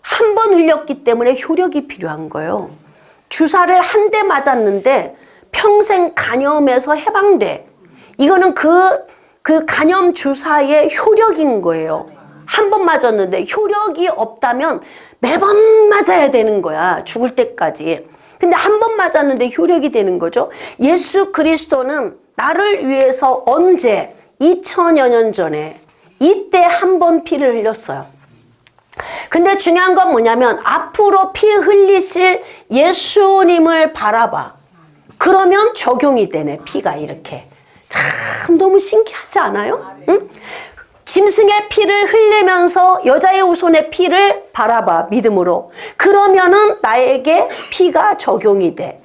한 번 흘렸기 때문에 효력이 필요한 거예요. 주사를 한 대 맞았는데 평생 간염에서 해방돼. 이거는 그 간염 주사의 효력인 거예요. 한 번 맞았는데 효력이 없다면 매번 맞아야 되는 거야. 죽을 때까지. 근데 한 번 맞았는데 효력이 되는 거죠. 예수 그리스도는 나를 위해서 언제? 2000여 년 전에 이때 한 번 피를 흘렸어요. 근데 중요한 건 뭐냐면 앞으로 피 흘리실 예수님을 바라봐. 그러면 적용이 되네. 피가 이렇게. 참 너무 신기하지 않아요? 응? 짐승의 피를 흘리면서 여자의 후손의 피를 바라봐. 믿음으로. 그러면은 나에게 피가 적용이 돼.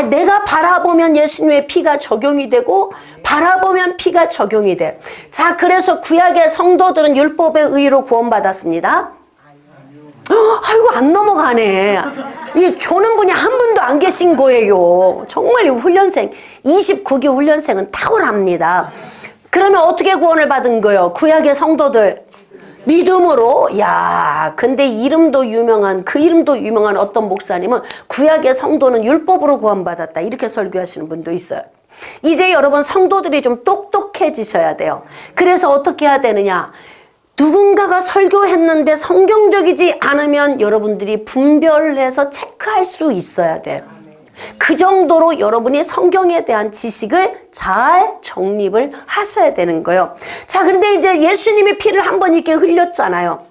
내가 바라보면 예수님의 피가 적용이 되고 바라보면 피가 적용이 돼. 자, 그래서 구약의 성도들은 율법의 의로 구원받았습니다. 아이고, 안 넘어가네. 이 조는 분이 한 분도 안 계신 거예요. 정말 이 훈련생, 29기 훈련생은 탁월합니다. 그러면 어떻게 구원을 받은 거예요? 구약의 성도들 믿음으로. 야, 근데 이름도 유명한 어떤 목사님은 구약의 성도는 율법으로 구원받았다 이렇게 설교하시는 분도 있어요. 이제 여러분 성도들이 좀 똑똑해지셔야 돼요. 그래서 어떻게 해야 되느냐? 누군가가 설교했는데 성경적이지 않으면 여러분들이 분별해서 체크할 수 있어야 돼요. 그 정도로 여러분이 성경에 대한 지식을 잘 정립을 하셔야 되는 거예요. 자, 그런데 이제 예수님이 피를 한 번 이렇게 흘렸잖아요.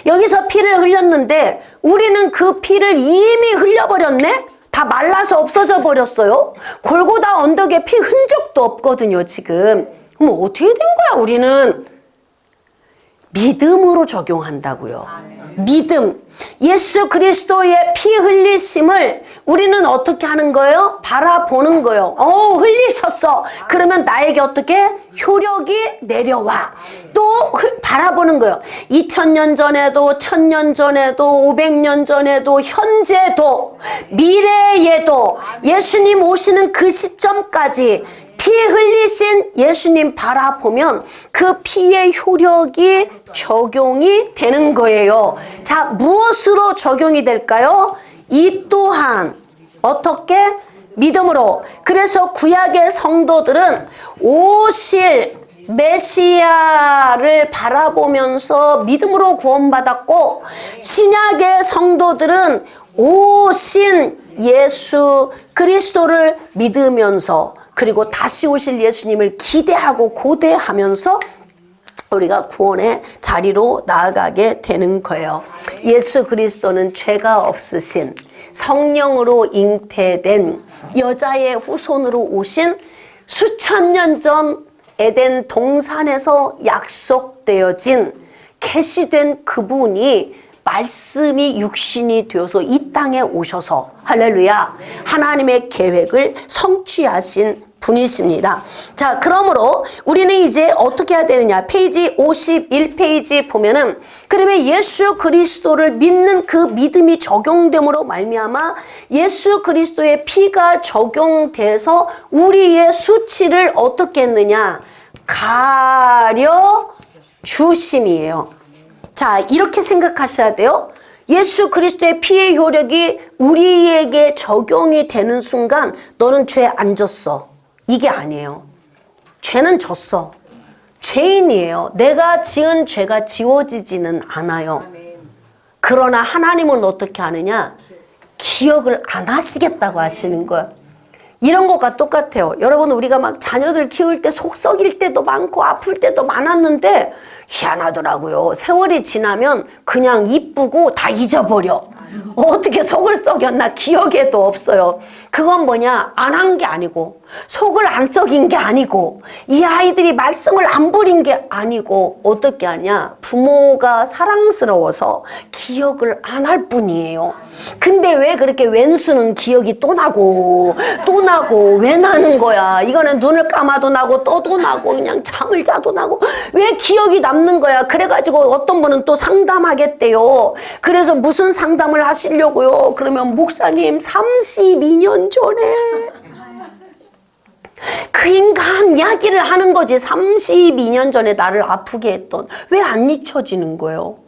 여기서 피를 흘렸는데 우리는 그 피를 이미 흘려버렸네? 다 말라서 없어져 버렸어요. 골고다 언덕에 피 흔적도 없거든요, 지금. 그럼 어떻게 된 거야, 우리는? 믿음으로 적용한다고요. 믿음. 예수 그리스도의 피 흘리심을 우리는 어떻게 하는 거예요? 바라보는 거예요. 흘리셨어. 그러면 나에게 어떻게? 효력이 내려와. 또 바라보는 거예요. 2000년 전에도 1000년 전에도 500년 전에도 현재도 미래에도 예수님 오시는 그 시점까지 피 흘리신 예수님 바라보면 그 피의 효력이 적용이 되는 거예요. 자, 무엇으로 적용이 될까요? 이 또한 어떻게? 믿음으로. 그래서 구약의 성도들은 오실 메시아를 바라보면서 믿음으로 구원받았고, 신약의 성도들은 오신 예수 그리스도를 믿으면서, 그리고 다시 오실 예수님을 기대하고 고대하면서 우리가 구원의 자리로 나아가게 되는 거예요. 예수 그리스도는 죄가 없으신 성령으로 잉태된 여자의 후손으로 오신 수천 년 전 에덴 동산에서 약속되어진 계시된 그분이 말씀이 육신이 되어서 이 땅에 오셔서 할렐루야 하나님의 계획을 성취하신 분이십니다. 자, 그러므로 우리는 이제 어떻게 해야 되느냐? 페이지 51페이지 보면은 그러면 예수 그리스도를 믿는 그 믿음이 적용됨으로 말미암아 예수 그리스도의 피가 적용돼서 우리의 수치를 어떻게 했느냐? 가려 주심이에요. 자, 이렇게 생각하셔야 돼요. 예수 그리스도의 피의 효력이 우리에게 적용이 되는 순간 너는 죄 안 졌어. 이게 아니에요. 죄는 졌어. 죄인이에요. 내가 지은 죄가 지워지지는 않아요. 그러나 하나님은 어떻게 하느냐? 기억을 안 하시겠다고 하시는 거예요. 이런 것과 똑같아요. 여러분, 우리가 막 자녀들 키울 때 속 썩일 때도 많고 아플 때도 많았는데 희한하더라고요. 세월이 지나면 그냥 이쁘고 다 잊어버려. 어떻게 속을 썩였나 기억에도 없어요. 그건 뭐냐? 안 한 게 아니고 속을 안 썩인 게 아니고 이 아이들이 말썽을 안 부린 게 아니고 어떻게 하냐? 부모가 사랑스러워서 기억을 안 할 뿐이에요. 근데 왜 그렇게 왼수는 기억이 또 나고 왜 나는 거야? 이거는 눈을 감아도 나고 떠도 나고 그냥 잠을 자도 나고 왜 기억이 남는 거야? 그래가지고 어떤 분은 또 상담하겠대요. 그래서 무슨 상담을 하시려고요? 그러면 목사님 32년 전에 그 인간 이야기를 하는 거지. 32년 전에 나를 아프게 했던. 왜 안 잊혀지는 거예요?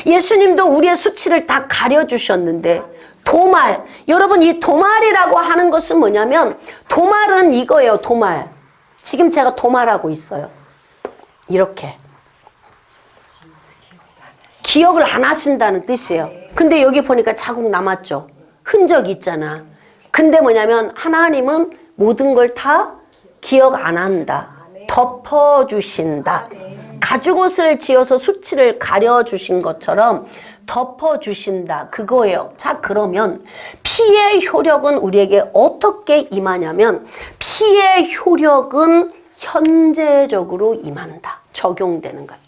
예수님도 우리의 수치를 다 가려주셨는데 도말. 여러분, 이 도말이라고 하는 것은 뭐냐면 도말은 이거예요. 도말. 지금 제가 도말하고 있어요. 이렇게. 기억을 안 하신다는 뜻이에요. 근데 여기 보니까 자국 남았죠. 흔적 있잖아. 근데 뭐냐면 하나님은 모든 걸 다 기억 안 한다. 덮어주신다. 가죽옷을 지어서 수치를 가려주신 것처럼 덮어주신다. 그거예요. 자, 그러면 피의 효력은 우리에게 어떻게 임하냐면 피의 효력은 현재적으로 임한다. 적용되는 거예요.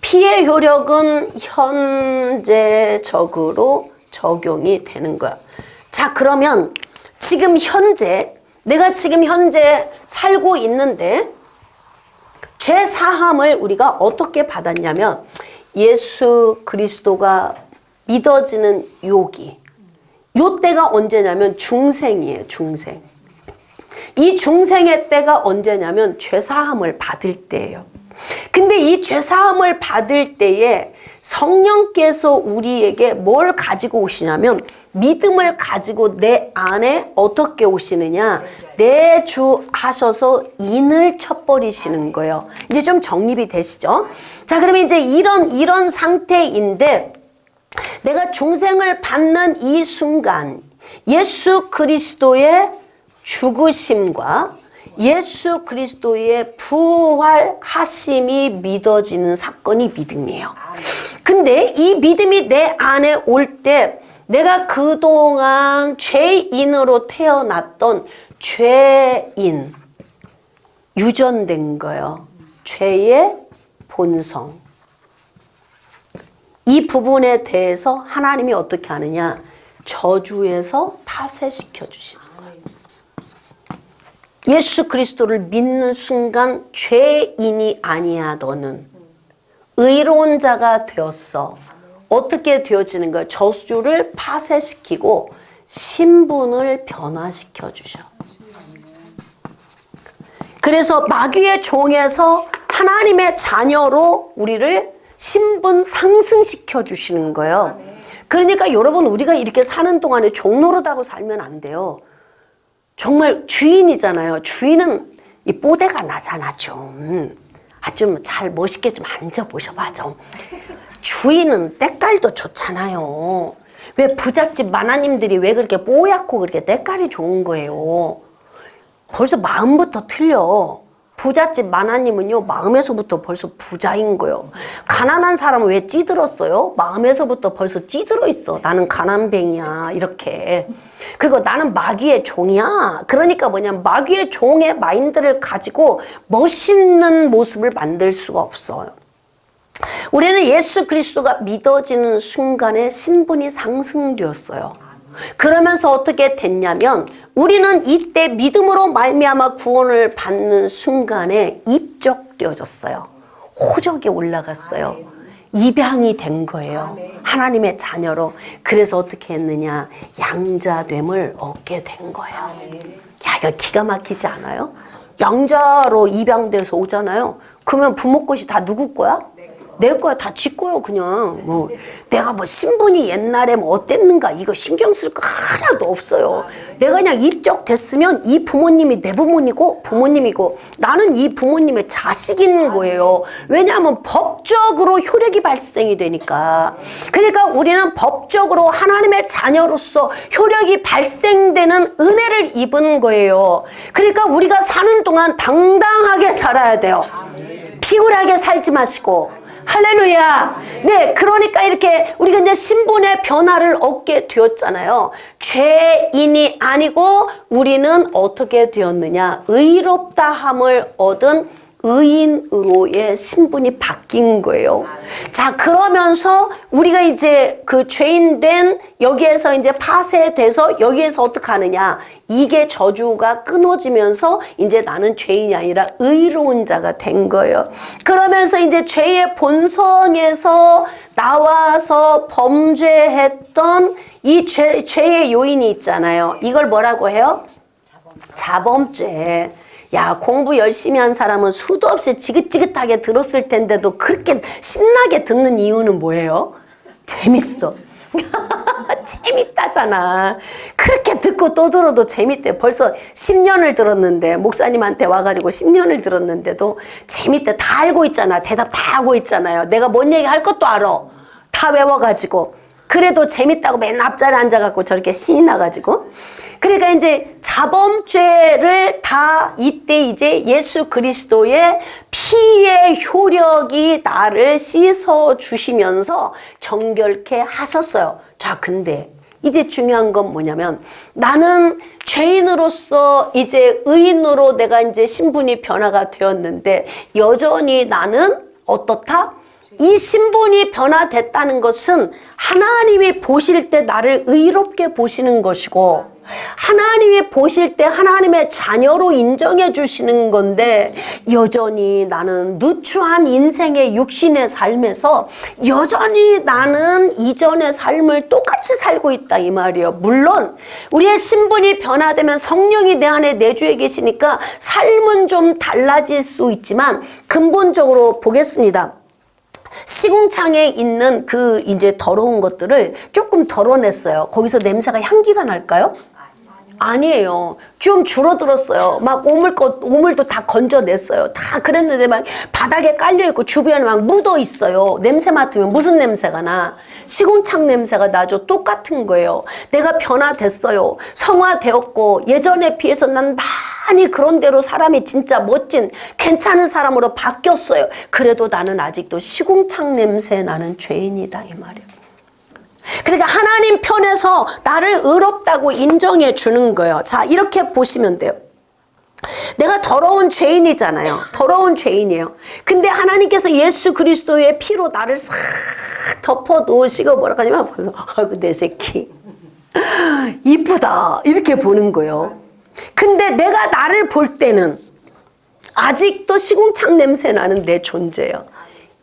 피의 효력은 현재적으로 적용이 되는 거야. 자, 그러면 지금 현재 내가 지금 현재 살고 있는데 죄 사함을 우리가 어떻게 받았냐면 예수 그리스도가 믿어지는 요기. 요 때가 언제냐면 중생이에요. 중생. 이 중생의 때가 언제냐면 죄 사함을 받을 때예요. 근데 이 죄사함을 받을 때에 성령께서 우리에게 뭘 가지고 오시냐면 믿음을 가지고 내 안에 어떻게 오시느냐, 내주하셔서 인을 쳐버리시는 거예요. 이제 좀 정립이 되시죠? 자, 그러면 이제 이런 상태인데 내가 중생을 받는 이 순간 예수 그리스도의 죽으심과 예수 그리스도의 부활하심이 믿어지는 사건이 믿음이에요. 근데 이 믿음이 내 안에 올 때 내가 그동안 죄인으로 태어났던 죄인, 유전된 거예요. 죄의 본성. 이 부분에 대해서 하나님이 어떻게 하느냐? 저주에서 파쇄시켜 주시는 거예요. 예수 그리스도를 믿는 순간 죄인이 아니야 너는. 의로운 자가 되었어. 어떻게 되어지는 거예요? 저주를 파쇄시키고 신분을 변화시켜 주셔. 그래서 마귀의 종에서 하나님의 자녀로 우리를 신분 상승시켜 주시는 거예요. 그러니까 여러분, 우리가 이렇게 사는 동안에 종노릇하고 살면 안 돼요. 정말 주인이잖아요. 주인은 이 뽀대가 나잖아. 좀 잘 멋있게 좀 앉아보셔봐. 좀. 주인은 때깔도 좋잖아요. 왜 부잣집 마나님들이 왜 그렇게 뽀얗고 그렇게 때깔이 좋은 거예요? 벌써 마음부터 틀려. 부잣집 마나님은요, 마음에서부터 벌써 부자인 거예요. 가난한 사람은 왜 찌들었어요? 마음에서부터 벌써 찌들어 있어. 나는 가난뱅이야. 이렇게. 그리고 나는 마귀의 종이야. 그러니까 뭐냐면 마귀의 종의 마인드를 가지고 멋있는 모습을 만들 수가 없어요. 우리는 예수 그리스도가 믿어지는 순간에 신분이 상승되었어요. 그러면서 어떻게 됐냐면 우리는 이때 믿음으로 말미암아 구원을 받는 순간에 입적되어졌어요. 호적에 올라갔어요. 입양이 된 거예요. 하나님의 자녀로. 그래서 어떻게 했느냐? 양자됨을 얻게 된 거예요. 야, 이거 기가 막히지 않아요? 양자로 입양돼서 오잖아요. 그러면 부모 것이 다 누구 거야? 내 거야. 다 지 거요. 그냥 뭐 내가 뭐 신분이 옛날에 뭐 어땠는가 이거 신경 쓸 거 하나도 없어요. 내가 그냥 입적됐으면 이 부모님이 내 부모님이고 나는 이 부모님의 자식인 거예요. 왜냐하면 법적으로 효력이 발생이 되니까. 그러니까 우리는 법적으로 하나님의 자녀로서 효력이 발생되는 은혜를 입은 거예요. 그러니까 우리가 사는 동안 당당하게 살아야 돼요. 피굴하게 살지 마시고. 할렐루야. 네, 그러니까 이렇게 우리가 이제 신분의 변화를 얻게 되었잖아요. 죄인이 아니고 우리는 어떻게 되었느냐? 의롭다함을 얻은 의인으로의 신분이 바뀐 거예요. 자, 그러면서 우리가 이제 그 죄인된 여기에서 이제 파쇄돼서 여기에서 어떻게 하느냐? 이게 저주가 끊어지면서 이제 나는 죄인이 아니라 의로운 자가 된 거예요. 그러면서 이제 죄의 본성에서 나와서 범죄했던 이 죄의 요인이 있잖아요. 이걸 뭐라고 해요? 자범죄. 야, 공부 열심히 한 사람은 수도 없이 지긋지긋하게 들었을 텐데도 그렇게 신나게 듣는 이유는 뭐예요? 재밌어. 재밌다잖아. 그렇게 듣고 또 들어도 재밌대. 벌써 10년을 들었는데, 목사님한테 와가지고 10년을 들었는데도 재밌대. 다 알고 있잖아. 대답 다 하고 있잖아요. 내가 뭔 얘기 할 것도 알아. 다 외워가지고. 그래도 재밌다고 맨 앞자리에 앉아갖고 저렇게 신이 나가지고. 그러니까 이제 자범죄를 다 이때 이제 예수 그리스도의 피의 효력이 나를 씻어 주시면서 정결케 하셨어요. 자, 근데 이제 중요한 건 뭐냐면 나는 죄인으로서 이제 의인으로 내가 이제 신분이 변화가 되었는데 여전히 나는 어떻다? 이 신분이 변화됐다는 것은 하나님이 보실 때 나를 의롭게 보시는 것이고 하나님이 보실 때 하나님의 자녀로 인정해 주시는 건데 여전히 나는 누추한 인생의 육신의 삶에서 여전히 나는 이전의 삶을 똑같이 살고 있다 이 말이에요. 물론 우리의 신분이 변화되면 성령이 내 안에 내주에 계시니까 삶은 좀 달라질 수 있지만 근본적으로 보겠습니다. 시궁창에 있는 그 이제 더러운 것들을 조금 덜어냈어요. 거기서 냄새가 향기가 날까요? 아니에요. 좀 줄어들었어요. 막 오물도 다 건져냈어요. 다 그랬는데 막 바닥에 깔려있고 주변에 막 묻어있어요. 냄새 맡으면 무슨 냄새가 나? 시궁창 냄새가 나죠. 똑같은 거예요. 내가 변화됐어요. 성화되었고 예전에 비해서 난 많이 그런 대로 사람이 진짜 멋진 괜찮은 사람으로 바뀌었어요. 그래도 나는 아직도 시궁창 냄새 나는 죄인이다 이 말이에요. 그러니까 하나님 편에서 나를 의롭다고 인정해 주는 거예요. 자, 이렇게 보시면 돼요. 내가 더러운 죄인이잖아요. 더러운 죄인이에요. 근데 하나님께서 예수 그리스도의 피로 나를 싹 덮어 놓으시고 뭐라고 하냐면 벌써 아이고 내 새끼 이쁘다 이렇게 보는 거예요. 근데 내가 나를 볼 때는 아직도 시궁창 냄새 나는 내 존재예요.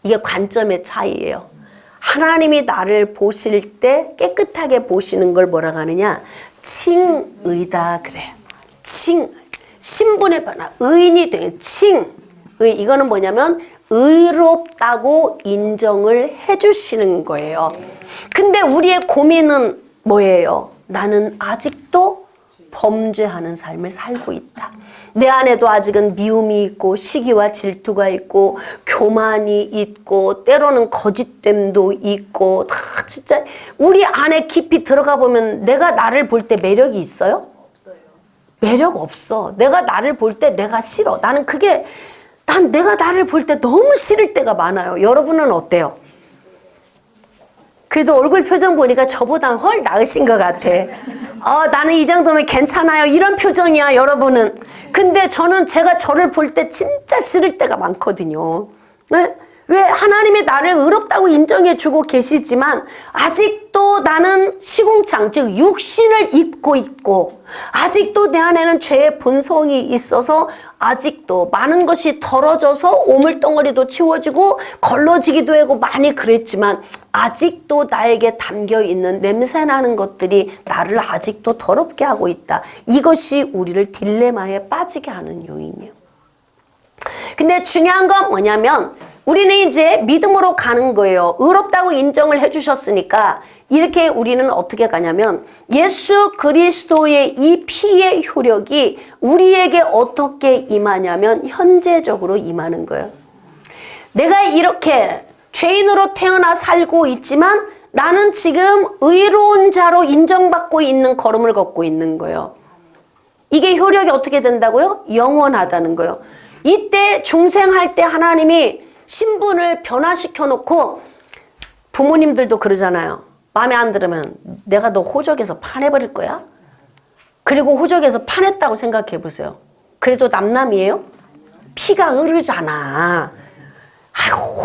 이게 관점의 차이예요. 하나님이 나를 보실 때 깨끗하게 보시는 걸 뭐라고 하느냐? 칭의다 그래요. 신분의 변화. 의인이 돼요. 이거는 뭐냐면 의롭다고 인정을 해주시는 거예요. 근데 우리의 고민은 뭐예요? 나는 아직도 범죄하는 삶을 살고 있다. 내 안에도 아직은 미움이 있고 시기와 질투가 있고 교만이 있고 때로는 거짓됨도 있고 다 진짜 우리 안에 깊이 들어가 보면 내가 나를 볼 때 매력이 있어요? 없어요. 매력 없어. 내가 나를 볼 때 내가 싫어. 난 내가 나를 볼 때 너무 싫을 때가 많아요. 여러분은 어때요? 그래도 얼굴 표정 보니까 저보다 훨 나으신 것 같아. 나는 이 정도면 괜찮아요. 이런 표정이야, 여러분은. 근데 제가 저를 볼 때 진짜 싫을 때가 많거든요. 왜 하나님이 나를 의롭다고 인정해 주고 계시지만 아직 아직도 나는 시궁창, 즉 육신을 입고 있고 아직도 내 안에는 죄의 본성이 있어서 아직도 많은 것이 덜어져서 오물덩어리도 치워지고 걸러지기도 하고 많이 그랬지만 아직도 나에게 담겨있는 냄새나는 것들이 나를 아직도 더럽게 하고 있다. 이것이 우리를 딜레마에 빠지게 하는 요인이에요. 근데 중요한 건 뭐냐면 우리는 이제 믿음으로 가는 거예요. 의롭다고 인정을 해주셨으니까 이렇게 우리는 어떻게 가냐면 예수 그리스도의 이 피의 효력이 우리에게 어떻게 임하냐면 현재적으로 임하는 거예요. 내가 이렇게 죄인으로 태어나 살고 있지만 나는 지금 의로운 자로 인정받고 있는 걸음을 걷고 있는 거예요. 이게 효력이 어떻게 된다고요? 영원하다는 거예요. 이때 중생할 때 하나님이 신분을 변화시켜 놓고 부모님들도 그러잖아요. 마음에 안 들으면 내가 너 호적에서 파내버릴 거야? 그리고 호적에서 파냈다고 생각해 보세요. 그래도 남남이에요? 피가 흐르잖아.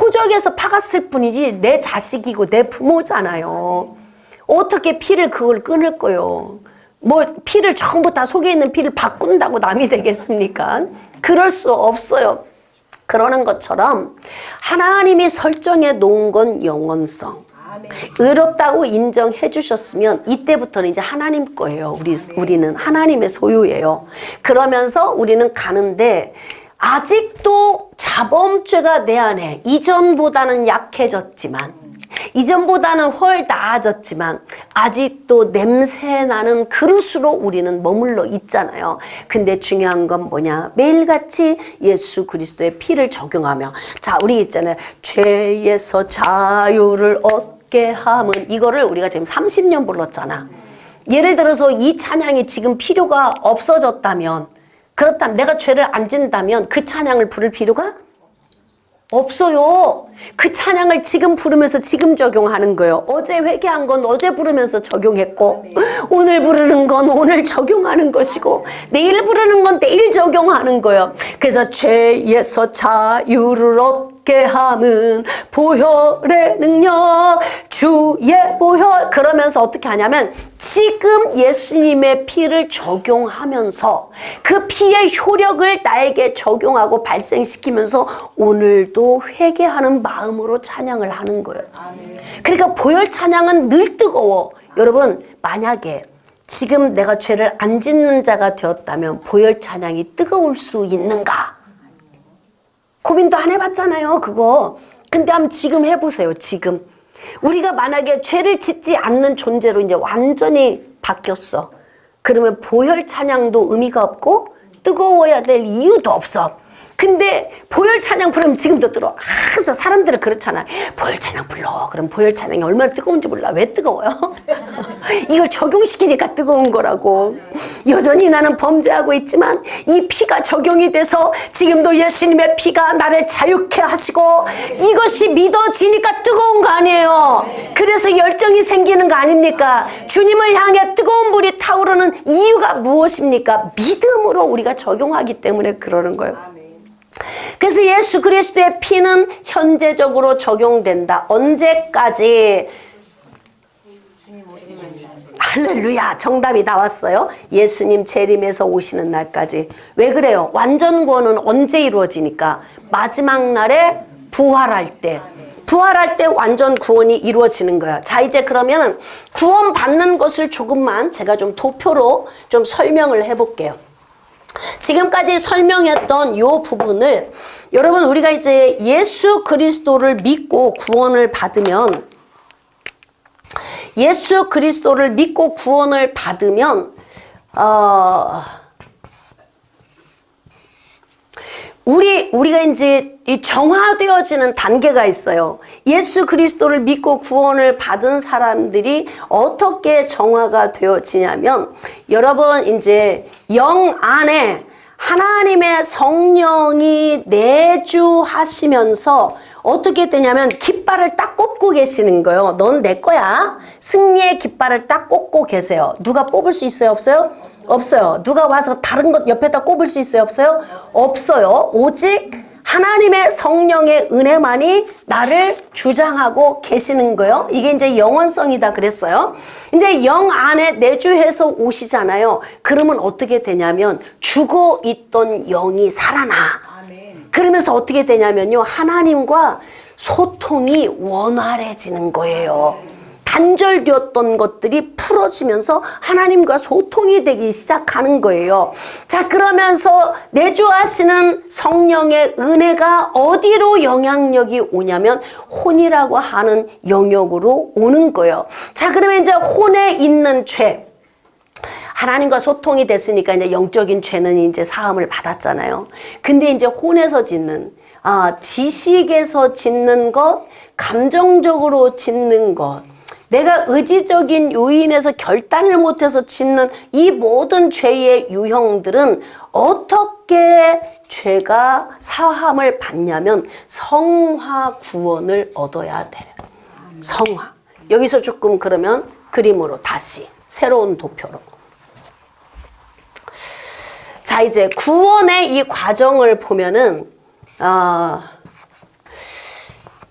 호적에서 파갔을 뿐이지 내 자식이고 내 부모잖아요. 어떻게 피를 그걸 끊을 거요? 뭐 피를 전부 다 속에 있는 피를 바꾼다고 남이 되겠습니까? 그럴 수 없어요. 그러는 것처럼 하나님이 설정해 놓은 건 영원성. 의롭다고 인정해 주셨으면 이때부터는 이제 하나님 거예요. 우리는 하나님의 소유예요. 그러면서 우리는 가는데 아직도 자범죄가 내 안에 이전보다는 약해졌지만 이전보다는 훨 나아졌지만 아직도 냄새나는 그릇으로 우리는 머물러 있잖아요. 근데 중요한 건 뭐냐? 매일같이 예수 그리스도의 피를 적용하며 자 우리 있잖아요. 죄에서 자유를 얻게 함은 이거를 우리가 지금 30년 불렀잖아. 예를 들어서 이 찬양이 지금 필요가 없어졌다면 그렇다면 내가 죄를 안 짓는다면 그 찬양을 부를 필요가 없어요. 그 찬양을 지금 부르면서 지금 적용하는 거예요. 어제 회개한 건 어제 부르면서 적용했고 오늘 부르는 건 오늘 적용하는 것이고 내일 부르는 건 내일 적용하는 거예요. 그래서 죄에서 자유를 얻게 함은 보혈의 능력 주의 보혈 그러면서 어떻게 하냐면 지금 예수님의 피를 적용하면서 그 피의 효력을 나에게 적용하고 발생시키면서 오늘도 회개하는 마음으로 찬양을 하는 거예요. 그러니까 보혈 찬양은 늘 뜨거워. 여러분 만약에 지금 내가 죄를 안 짓는 자가 되었다면 보혈 찬양이 뜨거울 수 있는가? 고민도 안 해봤잖아요 그거. 근데 한번 지금 해보세요. 지금 우리가 만약에 죄를 짓지 않는 존재로 이제 완전히 바뀌었어. 그러면 보혈 찬양도 의미가 없고 뜨거워야 될 이유도 없어. 근데 보혈 찬양 부르면 지금도 들어. 항상 사람들은 그렇잖아. 보혈 찬양 불러. 그럼 보혈 찬양이 얼마나 뜨거운지 몰라. 왜 뜨거워요? 이걸 적용시키니까 뜨거운 거라고. 여전히 나는 범죄하고 있지만 이 피가 적용이 돼서 지금도 예수님의 피가 나를 자유케 하시고 이것이 믿어지니까 뜨거운 거 아니에요. 그래서 열정이 생기는 거 아닙니까? 주님을 향해 뜨거운 불이 타오르는 이유가 무엇입니까? 믿음으로 우리가 적용하기 때문에 그러는 거예요. 그래서 예수 그리스도의 피는 현재적으로 적용된다. 언제까지? 할렐루야, 정답이 나왔어요. 예수님 재림에서 오시는 날까지. 왜 그래요? 완전 구원은 언제 이루어지니까? 마지막 날에 부활할 때. 부활할 때 완전 구원이 이루어지는 거야. 자, 이제 그러면 구원 받는 것을 조금만 제가 좀 도표로 좀 설명을 해볼게요. 지금까지 설명했던 이 부분을 여러분 우리가 이제 예수 그리스도를 믿고 구원을 받으면 우리가 이제 이 정화되어지는 단계가 있어요. 예수 그리스도를 믿고 구원을 받은 사람들이 어떻게 정화가 되어지냐면 여러분 이제 영 안에 하나님의 성령이 내주하시면서 어떻게 되냐면 깃발을 딱 꽂고 계시는 거예요. 넌 내 거야. 승리의 깃발을 딱 꽂고 계세요. 누가 뽑을 수 있어요? 없어요? 없어요. 누가 와서 다른 것 옆에다 꼽을 수 있어요? 없어요? 없어요. 오직 하나님의 성령의 은혜만이 나를 주장하고 계시는 거예요. 이게 이제 영원성이다 그랬어요. 이제 영 안에 내주해서 오시잖아요. 그러면 어떻게 되냐면 죽어 있던 영이 살아나. 그러면서 어떻게 되냐면요, 하나님과 소통이 원활해지는 거예요. 단절되었던 것들이 풀어지면서 하나님과 소통이 되기 시작하는 거예요. 자, 그러면서 내주하시는 성령의 은혜가 어디로 영향력이 오냐면 혼이라고 하는 영역으로 오는 거예요. 자, 그러면 이제 혼에 있는 죄, 하나님과 소통이 됐으니까 이제 영적인 죄는 이제 사함을 받았잖아요. 근데 이제 혼에서 짓는, 지식에서 짓는 것, 감정적으로 짓는 것, 내가 의지적인 요인에서 결단을 못해서 짓는 이 모든 죄의 유형들은 어떻게 죄가 사함을 받냐면 성화 구원을 얻어야 돼요. 성화. 여기서 조금 그러면 그림으로 다시 새로운 도표로. 자, 이제 구원의 이 과정을 보면은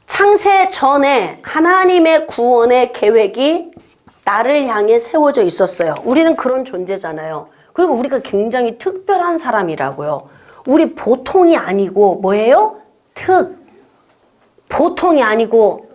창세 전에 하나님의 구원의 계획이 나를 향해 세워져 있었어요. 우리는 그런 존재잖아요. 그리고 우리가 굉장히 특별한 사람이라고요. 우리 보통이 아니고 뭐예요? 보통이 아니고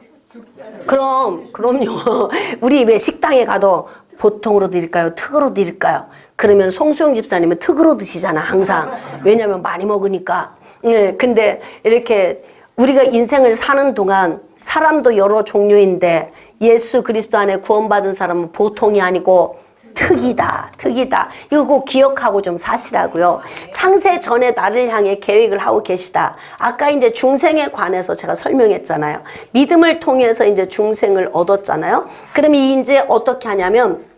그럼요. 우리 왜 식당에 가도 보통으로 드릴까요? 특으로 드릴까요? 그러면 송수영 집사님은 특으로 드시잖아, 항상. 왜냐면 많이 먹으니까. 네, 근데 이렇게 우리가 인생을 사는 동안 사람도 여러 종류인데 예수 그리스도 안에 구원받은 사람은 보통이 아니고 특이다. 이거 꼭 기억하고 좀 사시라고요. 창세 전에 나를 향해 계획을 하고 계시다. 아까 이제 중생에 관해서 제가 설명했잖아요. 믿음을 통해서 이제 중생을 얻었잖아요. 그럼 이제 어떻게 하냐면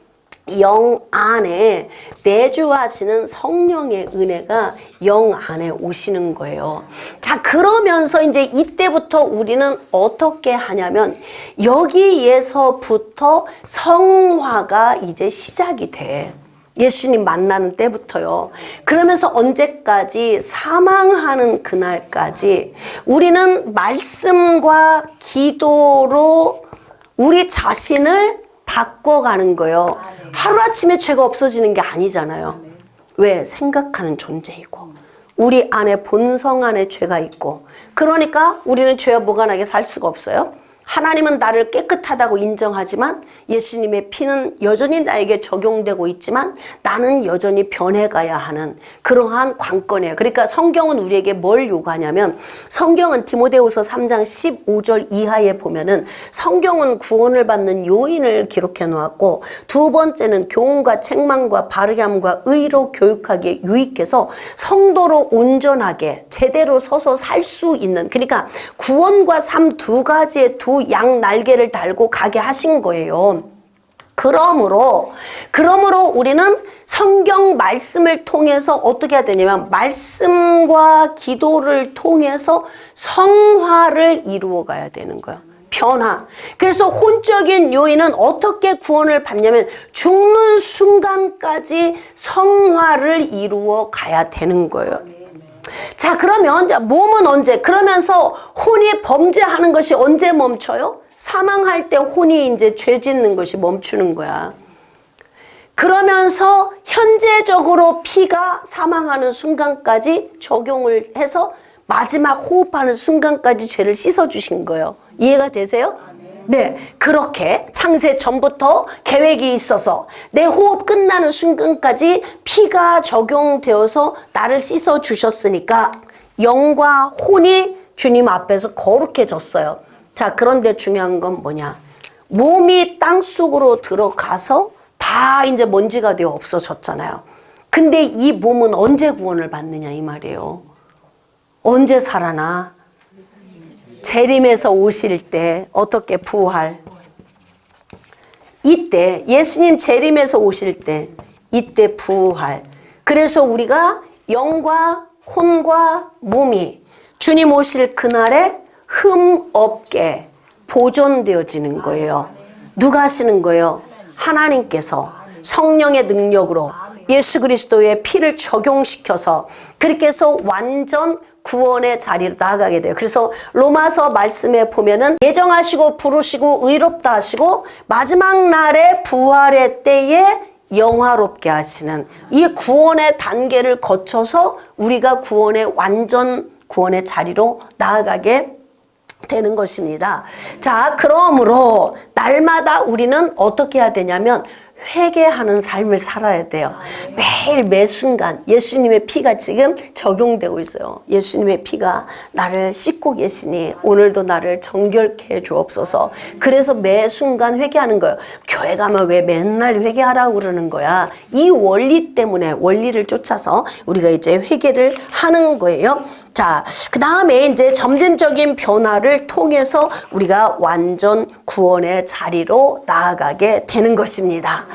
영 안에 내주하시는 성령의 은혜가 영 안에 오시는 거예요. 자, 그러면서 이제 이때부터 우리는 어떻게 하냐면 여기에서부터 성화가 이제 시작이 돼. 예수님 만나는 때부터요. 그러면서 언제까지? 사망하는 그날까지 우리는 말씀과 기도로 우리 자신을 바꿔가는 거예요. 하루아침에 죄가 없어지는 게 아니잖아요. 왜? 생각하는 존재이고 우리 안에 본성 안에 죄가 있고, 그러니까 우리는 죄와 무관하게 살 수가 없어요. 하나님은 나를 깨끗하다고 인정하지만 예수님의 피는 여전히 나에게 적용되고 있지만 나는 여전히 변해가야 하는 그러한 관건이에요. 그러니까 성경은 우리에게 뭘 요구하냐면, 성경은 디모데후서 3장 15절 이하에 보면은 성경은 구원을 받는 요인을 기록해 놓았고, 두 번째는 교훈과 책망과 바르게 함과 의로 교육하기에 유익해서 성도로 온전하게 제대로 서서 살 수 있는, 그러니까 구원과 삶 두 가지의 두 양 날개를 달고 가게 하신 거예요. 그러므로 우리는 성경 말씀을 통해서 어떻게 해야 되냐면 말씀과 기도를 통해서 성화를 이루어 가야 되는 거예요. 변화. 그래서 혼적인 요인은 어떻게 구원을 받냐면 죽는 순간까지 성화를 이루어 가야 되는 거예요. 자, 그러면 몸은 언제? 그러면서 혼이 범죄하는 것이 언제 멈춰요? 사망할 때 혼이 이제 죄 짓는 것이 멈추는 거야. 그러면서 현재적으로 피가 사망하는 순간까지 적용을 해서 마지막 호흡하는 순간까지 죄를 씻어주신 거예요. 이해가 되세요? 네, 그렇게 창세 전부터 계획이 있어서 내 호흡 끝나는 순간까지 피가 적용되어서 나를 씻어 주셨으니까 영과 혼이 주님 앞에서 거룩해졌어요. 자, 그런데 중요한 건 뭐냐? 몸이 땅속으로 들어가서 다 이제 먼지가 되어 없어졌잖아요. 근데 이 몸은 언제 구원을 받느냐 이 말이에요. 언제 살아나? 재림에서 오실 때 어떻게 부활? 이때 예수님 재림에서 오실 때 이때 부활. 그래서 우리가 영과 혼과 몸이 주님 오실 그날에 흠 없게 보존되어지는 거예요. 누가 하시는 거예요? 하나님께서 성령의 능력으로 예수 그리스도의 피를 적용시켜서 그렇게 해서 완전 구원의 자리로 나아가게 돼요. 그래서 로마서 말씀에 보면은 예정하시고 부르시고 의롭다 하시고 마지막 날에 부활의 때에 영화롭게 하시는 이 구원의 단계를 거쳐서 우리가 구원의 완전 구원의 자리로 나아가게 되는 것입니다. 자, 그러므로 날마다 우리는 어떻게 해야 되냐면 회개하는 삶을 살아야 돼요. 매일 매 순간 예수님의 피가 지금 적용되고 있어요. 예수님의 피가 나를 씻고 계시니 오늘도 나를 정결케 해 주옵소서. 그래서 매 순간 회개하는 거예요. 교회 가면 왜 맨날 회개하라고 그러는 거야? 이 원리 때문에 원리를 쫓아서 우리가 이제 회개를 하는 거예요. 자, 그 다음에 이제 점진적인 변화를 통해서 우리가 완전 구원의 자리로 나아가게 되는 것입니다.